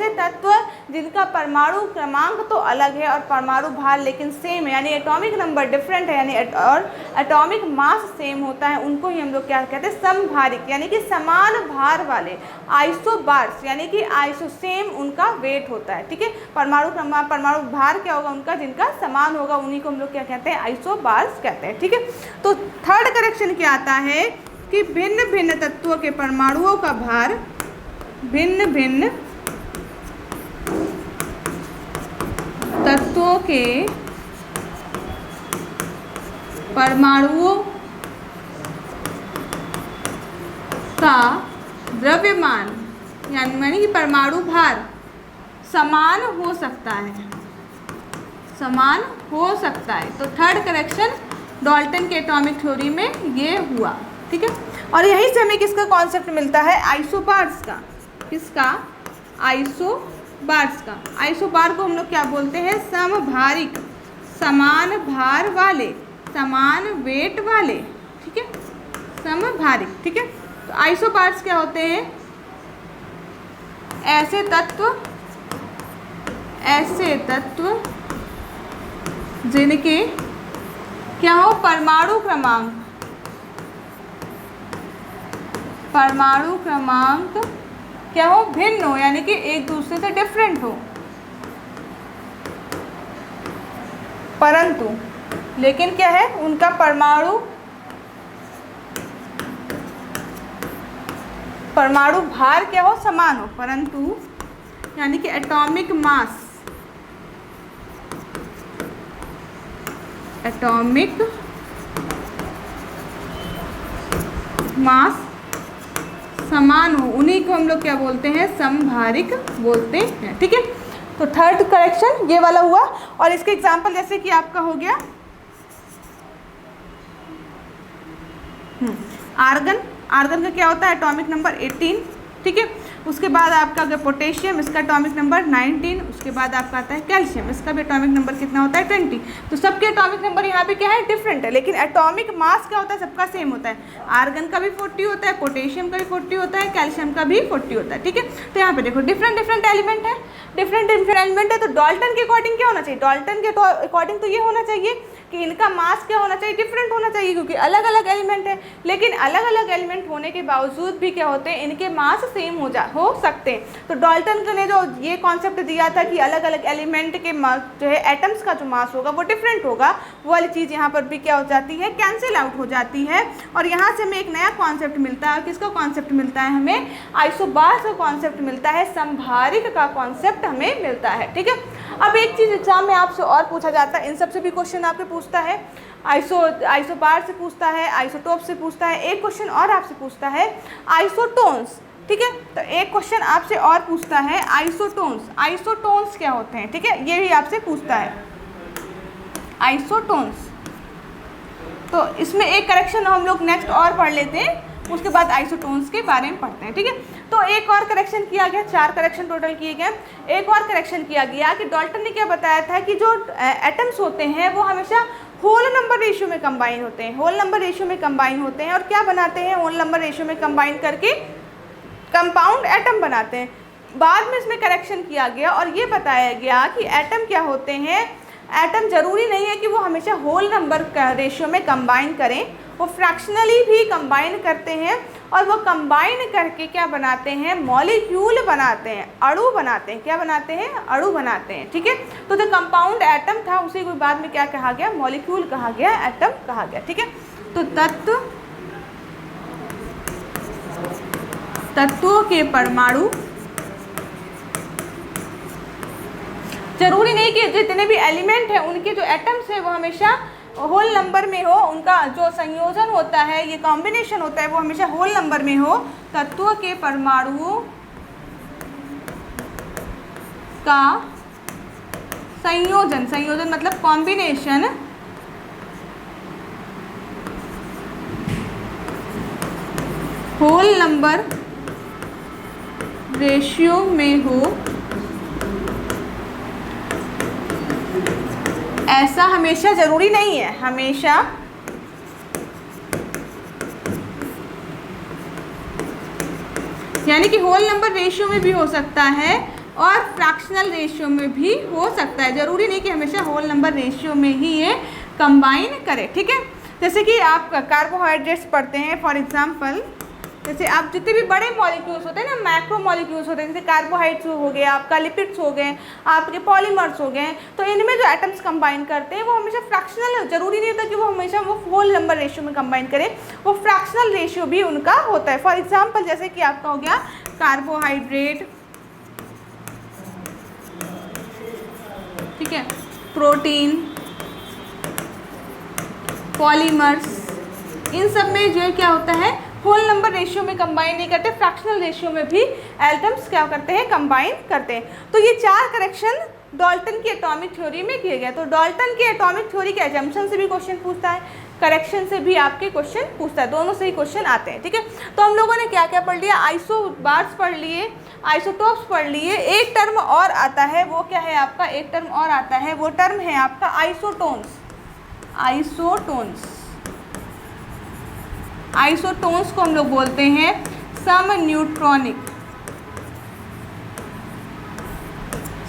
Speaker 1: तत्व जिनका परमाणु क्रमांक तो अलग है और परमाणु भार लेकिन सेम है, यानी एटॉमिक नंबर डिफरेंट है, यानी और एटॉमिक मास सेम होता है, उनको ही हम लोग क्या कहते हैं, समभारिक, यानी कि समान भार वाले, आइसोबार्स, यानी कि आइसो सेम उनका वेट होता है, ठीक है। परमाणु भार क्या होगा उनका, जिनका समान होगा, उन्हीं को हम लोग क्या कहते हैं, आइसोबार्स कहते हैं, ठीक है। तो थर्ड करेक्शन क्या आता है कि भिन्न भिन्न तत्वों के परमाणुओं का भार भिन्न भिन्न तत्वों के परमाणुओं का द्रव्यमान यानी कि परमाणु भार समान हो सकता है, तो थर्ड करेक्शन डाल्टन के एटॉमिक थ्योरी में ये हुआ, ठीक है। और यहीं से हमें किसका कॉन्सेप्ट मिलता है, आइसोबार्स का। किसका, आइसोबार्स का। आइसोबार को हम लोग क्या बोलते हैं, समभारिक, समान भार वाले, समान वेट वाले, ठीक है, समभारिक, ठीक है। तो आइसोबार्स क्या होते हैं, ऐसे तत्व जिनके क्या हो, परमाणु क्रमांक क्या हो, भिन्न हो, यानी कि एक दूसरे से डिफरेंट हो, परंतु लेकिन क्या है, उनका परमाणु भार क्या हो, समान हो, परंतु यानी कि एटॉमिक मास समान हो, उन्हीं को हम लोग क्या बोलते हैं, समभारिक बोलते हैं, ठीक है। तो थर्ड करेक्शन ये वाला हुआ। और इसके एग्जांपल जैसे कि आपका हो गया आर्गन का क्या होता है, एटॉमिक नंबर 18, ठीक है। उसके बाद आपका अगर पोटेशियम, इसका एटॉमिक नंबर 19, उसके बाद आपका आता है कैल्शियम, इसका भी एटॉमिक नंबर कितना होता है 20। तो सबके एटॉमिक नंबर यहाँ पे क्या है, डिफरेंट है, लेकिन एटॉमिक मास क्या होता है, सबका सेम होता है। आर्गन का भी 40 होता है, पोटेशियम का भी 40 होता है, कैल्शियम का भी 40 होता है, ठीक है। तो यहाँ पे देखो डिफरेंट एलिमेंट है, डिफरेंट एलिमेंट है, तो डाल्टन के अकॉर्डिंग क्या होना चाहिए, डाल्टन के अकॉर्डिंग तो ये होना चाहिए कि इनका मास क्या होना चाहिए, डिफरेंट होना चाहिए, क्योंकि अलग अलग एलिमेंट है। लेकिन अलग अलग एलिमेंट होने के बावजूद भी क्या होते हैं, इनके मास सेम हो सकते हैं। तो डाल्टन ने जो ये कॉन्सेप्ट दिया था कि अलग अलग एलिमेंट के जो है एटम्स का जो मास होगा वो डिफरेंट होगा, वो वाली चीज़ यहाँ पर भी क्या हो जाती है, कैंसिल आउट हो जाती है। और यहाँ से हमें एक नया कॉन्सेप्ट मिलता है, किसका कॉन्सेप्ट मिलता है, हमें आइसोबार्स का कॉन्सेप्ट मिलता है, संभारिक का कॉन्सेप्ट हमें मिलता है, ठीक है। अब एक चीज़ एग्जाम में आपसे और पूछा जाता है, इन सब से भी क्वेश्चन आपसे पूछता है, आइसोबार से पूछता है, आइसोटोप से पूछता है, एक क्वेश्चन और आपसे पूछता है आइसोटोन्स, ठीक है। तो एक क्वेश्चन आपसे और पूछता है आइसोटोन्स, आइसोटोन्स क्या होते हैं, ठीक है, ये भी आपसे पूछता है आइसोटोन्स। तो इसमें एक करेक्शन हम लोग नेक्स्ट और पढ़ लेते हैं, उसके बाद आइसोटोन्स के बारे में पढ़ते हैं, ठीक है। तो एक और करेक्शन किया गया, 4 करेक्शन टोटल किए गए। एक और करेक्शन किया गया कि डाल्टन ने क्या बताया था कि जो एटम्स होते हैं वो हमेशा होल नंबर रेशियो में कंबाइन होते हैं, होल नंबर रेशियो में कंबाइन होते हैं, और क्या बनाते हैं, होल नंबर रेशियो में कंबाइन करके कंपाउंड एटम बनाते हैं। बाद में इसमें करेक्शन किया गया और ये बताया गया कि एटम क्या होते हैं, एटम जरूरी नहीं है कि वो हमेशा होल नंबर रेशियो में कंबाइन करें, वो फ्रैक्शनली भी कंबाइन करते हैं, और वो कंबाइन करके क्या बनाते हैं, मॉलिक्यूल बनाते हैं, अणु बनाते हैं, क्या बनाते हैं, अणु बनाते हैं, ठीक है। तो जो कंपाउंड एटम था उसी को बाद में क्या कहा गया, मॉलिक्यूल कहा गया, एटम कहा गया, ठीक है। तो तत्वों के परमाणु, जरूरी नहीं कि जितने भी एलिमेंट हैं उनके जो एटम्स है वो हमेशा होल नंबर में हो, उनका जो संयोजन होता है, ये कॉम्बिनेशन होता है, वो हमेशा होल नंबर में हो। तत्वों के परमाणुओं का संयोजन, संयोजन मतलब कॉम्बिनेशन होल नंबर रेशियो में हो, ऐसा हमेशा जरूरी नहीं है, हमेशा यानी कि होल नंबर रेशियो में भी हो सकता है और फ्रैक्शनल रेशियो में भी हो सकता है, जरूरी नहीं कि हमेशा होल नंबर रेशियो में ही ये कंबाइन करे, ठीक है। जैसे कि आप कार्बोहाइड्रेट्स पढ़ते हैं, फॉर एग्जांपल जैसे आप जितने भी बड़े मॉलिक्यूल्स होते हैं ना, मैक्रो मॉलिक्यूल्स होते हैं, जैसे कार्बोहाइड्रेट्स हो गए, आपका लिपिड्स हो गए, आपके पॉलीमर्स हो गए, तो इनमें जो एटम्स कंबाइन करते हैं वो हमेशा फ्रैक्शनल है, जरूरी नहीं होता कि वो हमेशा वो होल नंबर रेशियो में कंबाइन करें, वो फ्रैक्शनल रेशियो भी उनका होता है। फॉर एग्जाम्पल जैसे कि आपका हो गया कार्बोहाइड्रेट, ठीक है, प्रोटीन, पॉलीमर्स, इन सब में जो है क्या होता है, होल नंबर रेशियो में कंबाइन नहीं करते, फ्रैक्शनल रेशियो में भी एटम्स क्या करते हैं, कंबाइन करते हैं। तो ये 4 करेक्शन डाल्टन की एटॉमिक थ्योरी में किए गए। तो डाल्टन की एटॉमिक थ्योरी के एजम्पशन से भी क्वेश्चन पूछता है, करेक्शन से भी आपके क्वेश्चन पूछता है, दोनों से ही क्वेश्चन आते हैं, ठीक है। तो हम लोगों ने क्या क्या पढ़ लिया, आइसोबार्स पढ़ लिए, आइसोटोप्स पढ़ लिए, एक टर्म और आता है, वो क्या है आपका, एक टर्म और आता है, वो टर्म है आपका आइसोटोन्स। आइसोटोन्स, आइसोटोन्स को हम लोग बोलते हैं सम न्यूट्रॉनिक,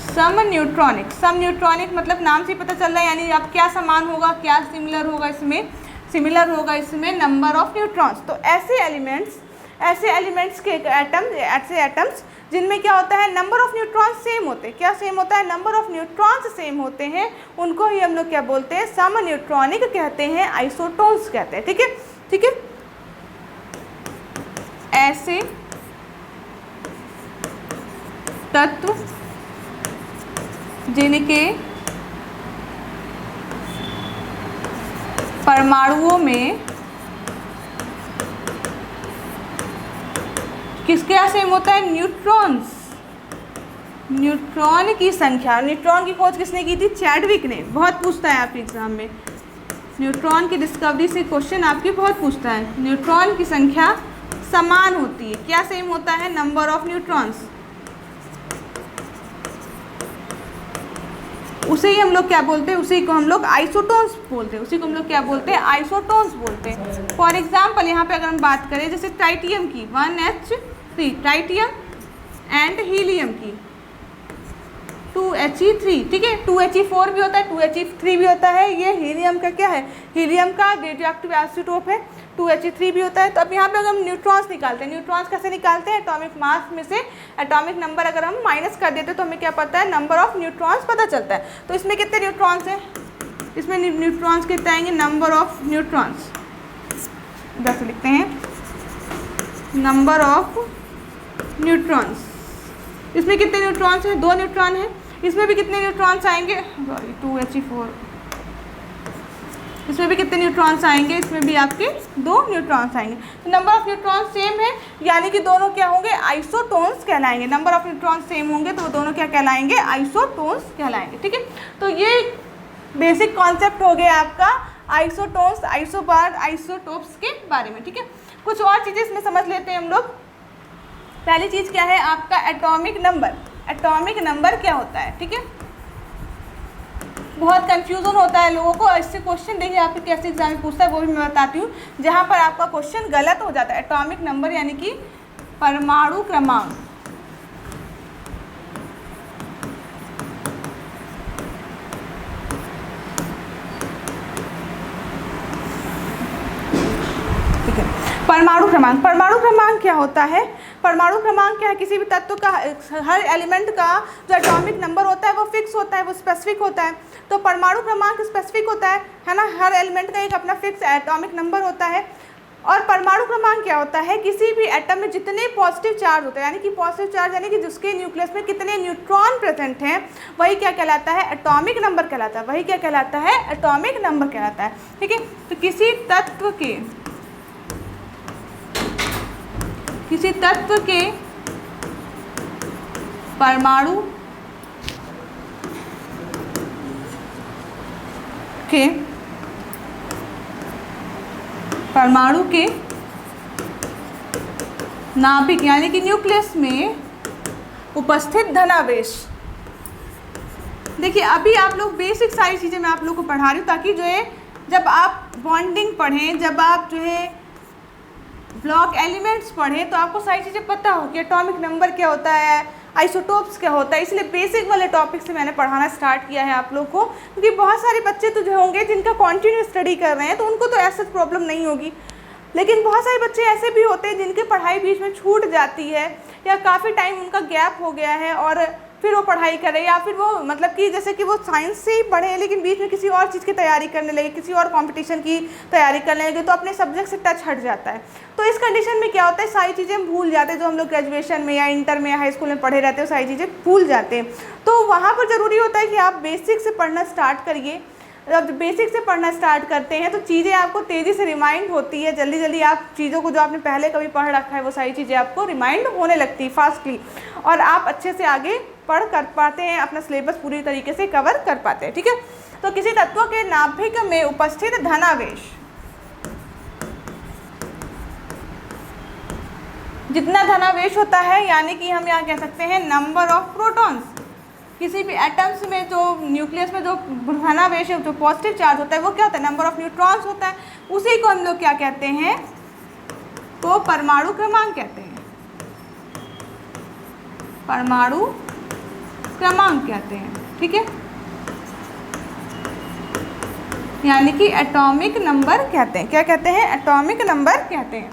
Speaker 1: सम न्यूट्रॉनिक, सम न्यूट्रॉनिक मतलब नाम से पता चल रहा है, यानी अब क्या समान होगा, क्या सिमिलर होगा इसमें, सिमिलर होगा इसमें नंबर ऑफ न्यूट्रॉन्स। तो ऐसे एलिमेंट्स के एटम्स, ऐसे एटम्स जिनमें क्या होता है, नंबर ऑफ न्यूट्रॉन्स सेम होते हैं, क्या सेम होता है, नंबर ऑफ न्यूट्रॉन्स सेम होते हैं, उनको ही हम लोग क्या बोलते हैं, सम न्यूट्रॉनिक कहते हैं, आइसोटोन्स कहते हैं, ठीक है, ठीक है। ऐसे तत्व जिनके परमाणुओं में किसका सेम होता है, न्यूट्रॉन्स, न्यूट्रॉन की संख्या, न्यूट्रॉन की खोज किसने की थी, चैडविक ने, बहुत पूछता है आपके एग्जाम में, न्यूट्रॉन की डिस्कवरी से क्वेश्चन आपके बहुत पूछता है। न्यूट्रॉन की संख्या समान होती है। क्या सेम होता है? Number of neutrons. उसे ही हम लोग क्या बोलते हैं? उसी को हम लोग आइसोटोन्स बोलते हैं। उसी को हम लोग क्या बोलते हैं? आइसोटोन्स बोलते हैं। फॉर एग्जाम्पल यहाँ पे अगर हम बात करें जैसे ट्राइटियम की 1H3, ट्राइटियम एंड हीलियम की 2He3, ठीक है। 2He4 भी होता है, 2He3 भी होता है। ये हीलियम का क्या है? हीलियम का रेडियोएक्टिव आइसोटोप है। 2He3 भी होता है। तो अब यहाँ पे अगर हम न्यूट्रॉन्स निकालते हैं, न्यूट्रॉन्स कैसे निकालते हैं? एटॉमिक मास में से एटॉमिक नंबर अगर हम माइनस कर देते हैं तो हमें क्या पता है? नंबर ऑफ न्यूट्रॉन्स पता चलता है। तो इसमें कितने न्यूट्रॉन्स हैं? इसमें न्यूट्रॉन्स कितने आएंगे? नंबर ऑफ न्यूट्रॉन्स, इधर से लिखते हैं नंबर ऑफ न्यूट्रॉन्स। इसमें कितने न्यूट्रॉन्स हैं? 2 न्यूट्रॉन हैं। इसमें भी कितने न्यूट्रॉन्स आएंगे? 2He4। इसमें भी कितने न्यूट्रॉन्स आएंगे? इसमें भी आपके 2 न्यूट्रॉन्स आएंगे। तो नंबर ऑफ न्यूट्रॉन्स सेम है, यानी कि दोनों क्या होंगे? आइसोटोन्स कहलाएंगे। नंबर ऑफ न्यूट्रॉन्स सेम होंगे तो वो दोनों क्या कहलाएंगे? आइसोटोन्स कहलाएंगे, ठीक है। तो ये बेसिक कॉन्सेप्ट हो गया आपका आइसोटोन्स, आइसोबार, आइसोटोप्स के बारे में, ठीक है। कुछ और चीज़ें इसमें समझ लेते हैं हम लोग। पहली चीज़ क्या है? आपका एटॉमिक नंबर। एटॉमिक नंबर क्या होता है? ठीक है, बहुत कंफ्यूजन होता है लोगों को। इससे क्वेश्चन देखिए आपके कैसे एग्जाम में पूछता है वो भी मैं बताती हूँ, जहाँ पर आपका क्वेश्चन गलत हो जाता है। एटॉमिक नंबर यानी कि परमाणु क्रमांक। ठीक है, परमाणु क्रमांक। परमाणु क्रमांक क्या होता है? परमाणु क्रमांक क्या है? किसी भी तत्व का, हर एलिमेंट का जो एटॉमिक नंबर होता है वो फिक्स होता है, वो स्पेसिफिक होता है। तो परमाणु क्रमांक स्पेसिफिक होता है ना। हर एलिमेंट का एक अपना फिक्स एटॉमिक नंबर होता है। और परमाणु क्रमांक क्या होता है? किसी भी एटम में जितने पॉजिटिव चार्ज होते हैं, यानी कि पॉजिटिव चार्ज यानी कि जिसके न्यूक्लियस में कितने न्यूट्रॉन प्रेजेंट हैं, वही क्या कहलाता है? एटॉमिक नंबर कहलाता है। वही क्या कहलाता है? एटॉमिक नंबर कहलाता है, ठीक है। तो किसी तत्व के परमाणु के नाभिक यानी कि न्यूक्लियस में उपस्थित धनावेश। देखिए अभी आप लोग बेसिक सारी चीज़ें मैं आप लोग को पढ़ा रही हूँ ताकि जो है जब आप बॉन्डिंग पढ़ें, जब आप जो है ब्लॉक एलिमेंट्स पढ़ें तो आपको सारी चीज़ें पता हो कि एटॉमिक नंबर क्या होता है, आइसोटोप्स क्या होता है। इसलिए बेसिक वाले टॉपिक से मैंने पढ़ाना स्टार्ट किया है आप लोग को, क्योंकि बहुत सारे बच्चे तो जो होंगे जिनका कंटिन्यू स्टडी कर रहे हैं तो उनको तो ऐसा प्रॉब्लम नहीं होगी, लेकिन बहुत सारे बच्चे ऐसे भी होते हैं जिनकी पढ़ाई बीच में छूट जाती है या काफ़ी टाइम उनका गैप हो गया है और फिर वो पढ़ाई करें, या फिर वो मतलब कि जैसे कि वो साइंस से ही पढ़े लेकिन बीच में किसी और चीज़ की तैयारी करने लगे, किसी और कंपटीशन की तैयारी करने लगे, तो अपने सब्जेक्ट से टच हट जाता है। तो इस कंडीशन में क्या होता है, सारी चीज़ें हम भूल जाते हैं जो हम लोग ग्रेजुएशन में या इंटर में या हाई स्कूल में पढ़े रहते हैं, सारी चीज़ें भूल जाते हैं। तो वहाँ पर ज़रूरी होता है कि आप बेसिक से पढ़ना स्टार्ट करिए। जब बेसिक से पढ़ना स्टार्ट करते हैं तो चीज़ें आपको तेज़ी से रिमाइंड होती है, जल्दी जल्दी आप चीज़ों को जो आपने पहले कभी पढ़ रखा है वो सारी चीज़ें आपको रिमाइंड होने लगती है फास्टली, और आप अच्छे से आगे पढ़ कर पाते हैं, अपना सिलेबस पूरी तरीके से कवर कर पाते हैं, ठीक है। तो किसी तत्व के नाभिक में उपस्थित धनावेश, जितना धनावेश होता है यानी कि हम यहाँ कह सकते हैं नंबर ऑफ प्रोटॉन्स। किसी भी एटम्स में जो न्यूक्लियस में जो धनावेश है, जो पॉजिटिव चार्ज होता है वो क्या होता है, नंबर ऑफ न्यूट्रॉन्स होता है। उसी को हम लोग क्या कहते हैं, तो परमाणु क्रमांक कहते हैं, परमाणु क्रमांक कहते हैं, ठीक है, यानी कि एटॉमिक नंबर कहते हैं। क्या कहते हैं, एटॉमिक नंबर कहते हैं।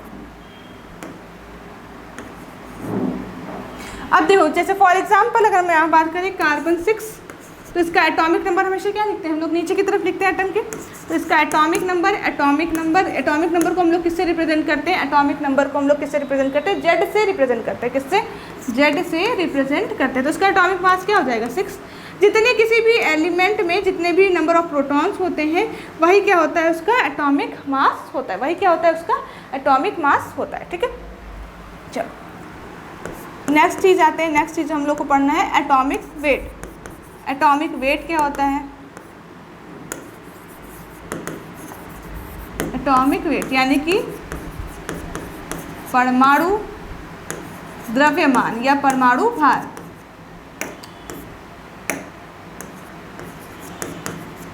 Speaker 1: अब देखो जैसे फॉर एग्जांपल अगर मैं यहाँ बात करें कार्बन 6, तो इसका एटॉमिक नंबर हमेशा क्या लिखते हैं हम लोग, नीचे की तरफ लिखते हैं एटम के। तो इसका एटॉमिक नंबर को हम लोग किससे रिप्रेजेंट करते हैं, एटॉमिक नंबर को हम लोग किससे रिप्रेजेंट करते हैं, जेड से रिप्रेजेंट करते हैं। किससे, जेड से रिप्रेजेंट करते हैं। तो इसका एटॉमिक मास क्या हो जाएगा, 6। जितने किसी भी एलिमेंट में जितने भी नंबर ऑफ प्रोटॉन्स होते हैं वही क्या होता है, उसका एटॉमिक मास होता है, वही क्या होता है, उसका एटॉमिक मास होता है, ठीक है। चलो नेक्स्ट चीज़ आते हैं, नेक्स्ट चीज़ हम लोग को पढ़ना है एटॉमिक वेट। एटॉमिक वेट क्या होता है, एटॉमिक वेट यानी कि परमाणु द्रव्यमान या परमाणु भार।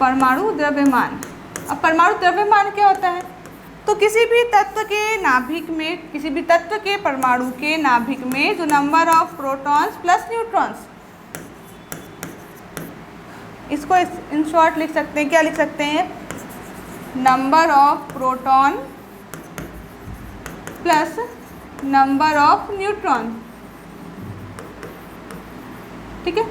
Speaker 1: परमाणु द्रव्यमान। अब परमाणु द्रव्यमान क्या होता है? तो किसी भी तत्व के नाभिक में, किसी भी तत्व के परमाणु के नाभिक में जो number of protons plus neutrons, इसको इन शॉर्ट लिख सकते हैं, क्या लिख सकते हैं? Number of proton plus number of neutron. ठीक है,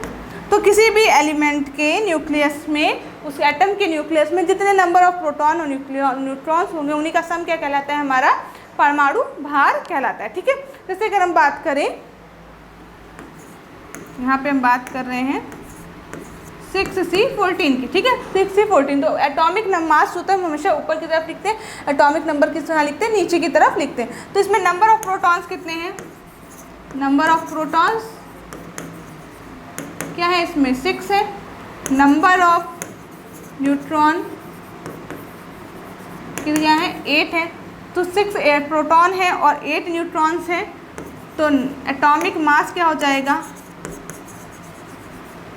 Speaker 1: तो किसी भी एलिमेंट के न्यूक्लियस में, उस एटम के न्यूक्लियस में जितने नंबर ऑफ प्रोटॉन और न्यूट्रॉन्स होंगे उन्हीं का सम क्या कहलाता है? हमारा परमाणु भार कहलाता है। ठीक है, जैसे अगर हम बात करें, यहाँ पे हम बात कर रहे हैं 6C14 की। ठीक है, 6C14, तो एटॉमिक मास होता है हमेशा ऊपर की तरफ लिखते हैं, एटॉमिक नंबर किस तरह लिखते हैं? नीचे की तरफ लिखते हैं। तो इसमें नंबर ऑफ प्रोटॉन्स कितने हैं? नंबर ऑफ प्रोटॉन्स क्या है? इसमें 6 है। नंबर ऑफ न्यूट्रॉन क्या है? 8 है। तो 6 प्रोटॉन है और 8 न्यूट्रॉन्स हैं, तो एटॉमिक मास क्या हो जाएगा?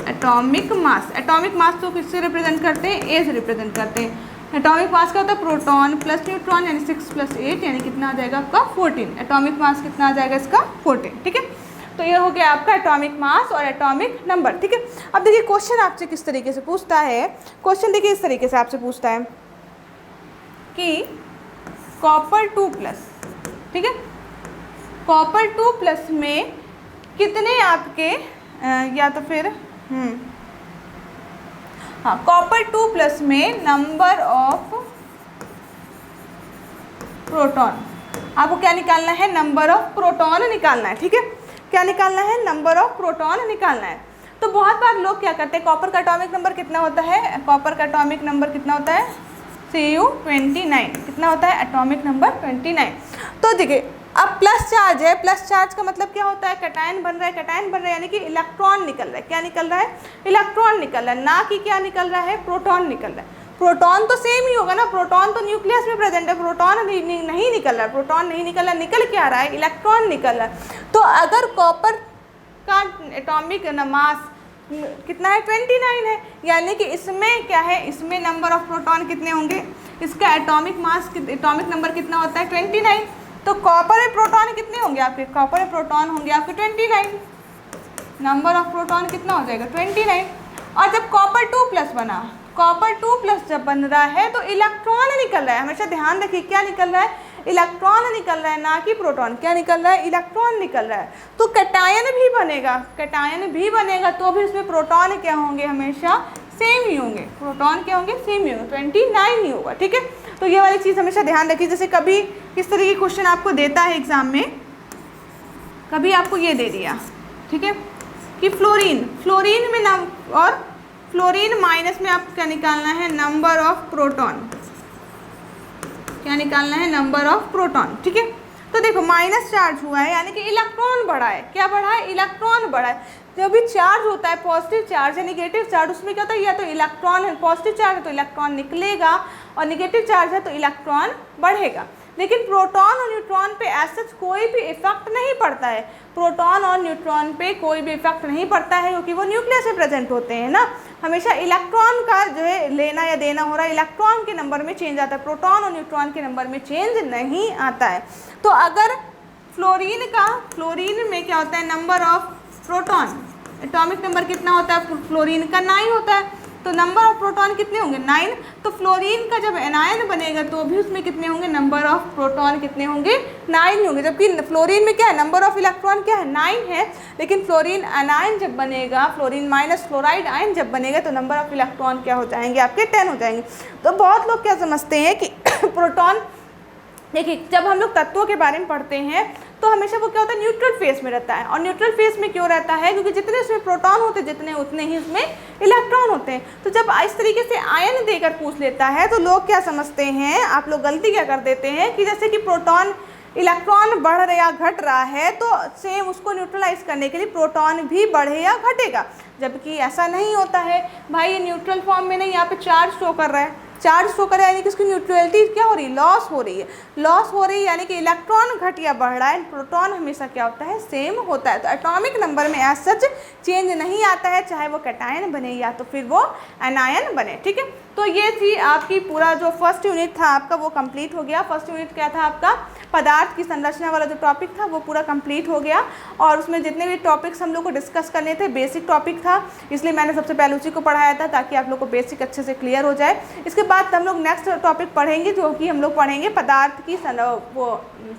Speaker 1: Atomic mass. एटॉमिक मास तो किससे रिप्रेजेंट करते हैं? ए से रिप्रेजेंट करते हैं। एटॉमिक मास क्या होता है? प्रोटॉन प्लस न्यूट्रॉन, यानी 6 + 8 यानी कितना आ जाएगा आपका? 14। एटॉमिक मास कितना आ जाएगा इसका? 14। ठीक है, तो ये हो गया आपका एटॉमिक मास और एटॉमिक नंबर। ठीक है, अब देखिए क्वेश्चन आपसे किस तरीके से पूछता है। क्वेश्चन देखिए इस तरीके से आपसे पूछता है कि कॉपर 2+, ठीक है, कॉपर 2+ में कितने आपके या तो फिर हाँ, कॉपर 2+ में नंबर ऑफ प्रोटॉन, आपको क्या निकालना है? नंबर ऑफ प्रोटॉन निकालना है। ठीक है, क्या निकालना है? नंबर ऑफ प्रोटॉन निकालना है। तो बहुत बार लोग क्या करते हैं, कॉपर का एटॉमिक नंबर कितना होता है? कॉपर का एटॉमिक नंबर कितना होता है? Cu29। कितना होता है? Atomic number 29। तो देखिए अब प्लस चार्ज है, प्लस चार्ज का मतलब क्या होता है? कैटायन बन रहा है, कैटायन बन रहा है यानी कि इलेक्ट्रॉन निकल रहा है। क्या निकल रहा है? इलेक्ट्रॉन निकल रहा है, ना कि क्या निकल रहा है? प्रोटॉन निकल रहा है। प्रोटॉन तो सेम ही होगा ना, प्रोटॉन तो न्यूक्लियस में प्रेजेंट है, प्रोटॉन नहीं निकल रहा है, प्रोटॉन नहीं निकल रहा, निकल क्या रहा है? इलेक्ट्रॉन निकल रहा है। तो अगर कॉपर का एटॉमिक मास कितना है? 29 है, यानी कि इसमें क्या है? इसमें नंबर ऑफ प्रोटॉन कितने होंगे? इसका एटॉमिक मास, एटॉमिक नंबर कितना होता है? 29। तो कॉपर में प्रोटॉन कितने होंगे आपके? कॉपर में प्रोटॉन होंगे आपके 29। नंबर ऑफ प्रोटॉन कितना हो जाएगा? 29। और जब कॉपर 2+ बना, कॉपर 2+ जब बन रहा है तो इलेक्ट्रॉन निकल रहा है। हमेशा ध्यान रखिए क्या निकल रहा है? इलेक्ट्रॉन निकल रहा है, ना कि प्रोटॉन। क्या निकल रहा है? इलेक्ट्रॉन निकल रहा है। तो कैटायन भी बनेगा, कैटायन भी बनेगा तो भी उसमें प्रोटॉन क्या होंगे? हमेशा सेम ही होंगे। प्रोटॉन क्या होंगे? सेम ही होंगे, 29 ही होगा। ठीक है, तो ये वाली चीज़ हमेशा ध्यान रखिए। जैसे कभी किस तरह की क्वेश्चन आपको देता है एग्जाम में, कभी आपको ये दे दिया, ठीक है, कि फ्लोरीन में और फ्लोरीन माइनस में आपको क्या निकालना है? Number of proton. क्या निकालना है? Number of proton. ठीक है, तो देखो माइनस चार्ज हुआ है यानी कि इलेक्ट्रॉन बढ़ा है। क्या बढ़ा है? इलेक्ट्रॉन बढ़ा है। जब भी चार्ज होता है, पॉजिटिव चार्ज या नेगेटिव चार्ज, उसमें क्या होता है? या तो इलेक्ट्रॉन है, पॉजिटिव चार्ज है तो इलेक्ट्रॉन निकलेगा, और नेगेटिव चार्ज है तो इलेक्ट्रॉन बढ़ेगा। लेकिन प्रोटॉन और न्यूट्रॉन पे ऐसा कोई भी इफेक्ट नहीं पड़ता है। प्रोटॉन और न्यूट्रॉन पे कोई भी इफेक्ट नहीं पड़ता है क्योंकि वो न्यूक्लियस में प्रेजेंट होते हैं ना। हमेशा इलेक्ट्रॉन का जो है लेना या देना हो रहा है, इलेक्ट्रॉन के नंबर में चेंज आता है, प्रोटॉन और न्यूट्रॉन के नंबर में चेंज नहीं आता है। तो अगर फ्लोरीन में क्या होता है? Number of proton, atomic number कितना होता है? फ्लोरीन का 9 होता है, तो नंबर ऑफ प्रोटॉन कितने होंगे? 9। तो फ्लोरीन का जब एनायन बनेगा तो भी उसमें कितने होंगे? नंबर ऑफ प्रोटॉन कितने होंगे? 9 होंगे। जबकि फ्लोरीन में क्या है? नंबर ऑफ इलेक्ट्रॉन क्या है? 9 है। लेकिन फ्लोरीन एनायन जब बनेगा, फ्लोरीन माइनस फ्लोराइड आयन जब बनेगा तो नंबर ऑफ इलेक्ट्रॉन क्या हो जाएंगे? आपके 10 हो जाएंगे। तो बहुत लोग क्या समझते हैं कि प्रोटॉन, देखिए जब हम लोग तत्वों के बारे में पढ़ते हैं तो हमेशा वो क्या होता है? न्यूट्रल फेस में रहता है। और न्यूट्रल फेस में क्यों रहता है? क्योंकि जितने उसमें प्रोटॉन होते हैं जितने उतने ही उसमें इलेक्ट्रॉन होते हैं। तो जब इस तरीके से आयन देकर पूछ लेता है तो लोग क्या समझते हैं, आप लोग गलती क्या कर देते हैं कि जैसे कि प्रोटॉन इलेक्ट्रॉन बढ़ रहा या घट रहा है तो सेम उसको न्यूट्रलाइज करने के लिए प्रोटॉन भी बढ़े या घटेगा, जबकि ऐसा नहीं होता है भाई। ये न्यूट्रल फॉर्म में नहीं, यहाँ पे चार्ज शो कर रहा है, चार्ज शो करे यानी कि इसकी न्यूट्रलिटी क्या हो रही है, लॉस हो रही है। लॉस हो रही है यानी कि इलेक्ट्रॉन घट या बढ़ रहा है, प्रोटॉन हमेशा क्या होता है, सेम होता है। तो एटॉमिक नंबर में एज सच चेंज नहीं आता है, चाहे वो कैटायन बने या तो फिर वो एनायन बने। ठीक है, तो ये थी आपकी पूरा जो फर्स्ट यूनिट था आपका वो कंप्लीट हो गया। फर्स्ट यूनिट क्या था आपका, पदार्थ की संरचना वाला जो टॉपिक था वो पूरा कंप्लीट हो गया। और उसमें जितने भी टॉपिक्स हम लोग को डिस्कस करने थे बेसिक टॉपिक था, इसलिए मैंने सबसे पहले उसी को पढ़ाया था ताकि आप लोग को बेसिक अच्छे से क्लियर हो जाए। इसके बाद हम लोग नेक्स्ट टॉपिक पढ़ेंगे जो कि हम लोग पढ़ेंगे पदार्थ की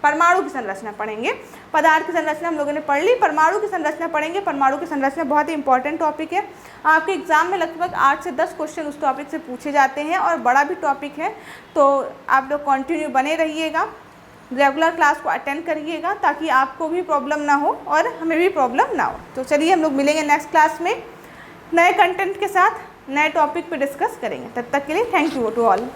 Speaker 1: परमाणु की संरचना पढ़ेंगे। पदार्थ की संरचना हम लोगों ने पढ़ ली, परमाणु की संरचना पढ़ेंगे। परमाणु की संरचना बहुत ही इंपॉर्टेंट टॉपिक है, आपके एग्जाम में लगभग 8 से 10 क्वेश्चन उस टॉपिक से पूछे जाते हैं और बड़ा भी टॉपिक है। तो आप लोग कंटिन्यू बने रहिएगा, रेगुलर क्लास को अटेंड करिएगा ताकि आपको भी प्रॉब्लम ना हो और हमें भी प्रॉब्लम ना हो। तो चलिए हम लोग मिलेंगे नेक्स्ट क्लास में नए कंटेंट के साथ, नए टॉपिक पे डिस्कस करेंगे। तब तक के लिए थैंक यू टू ऑल।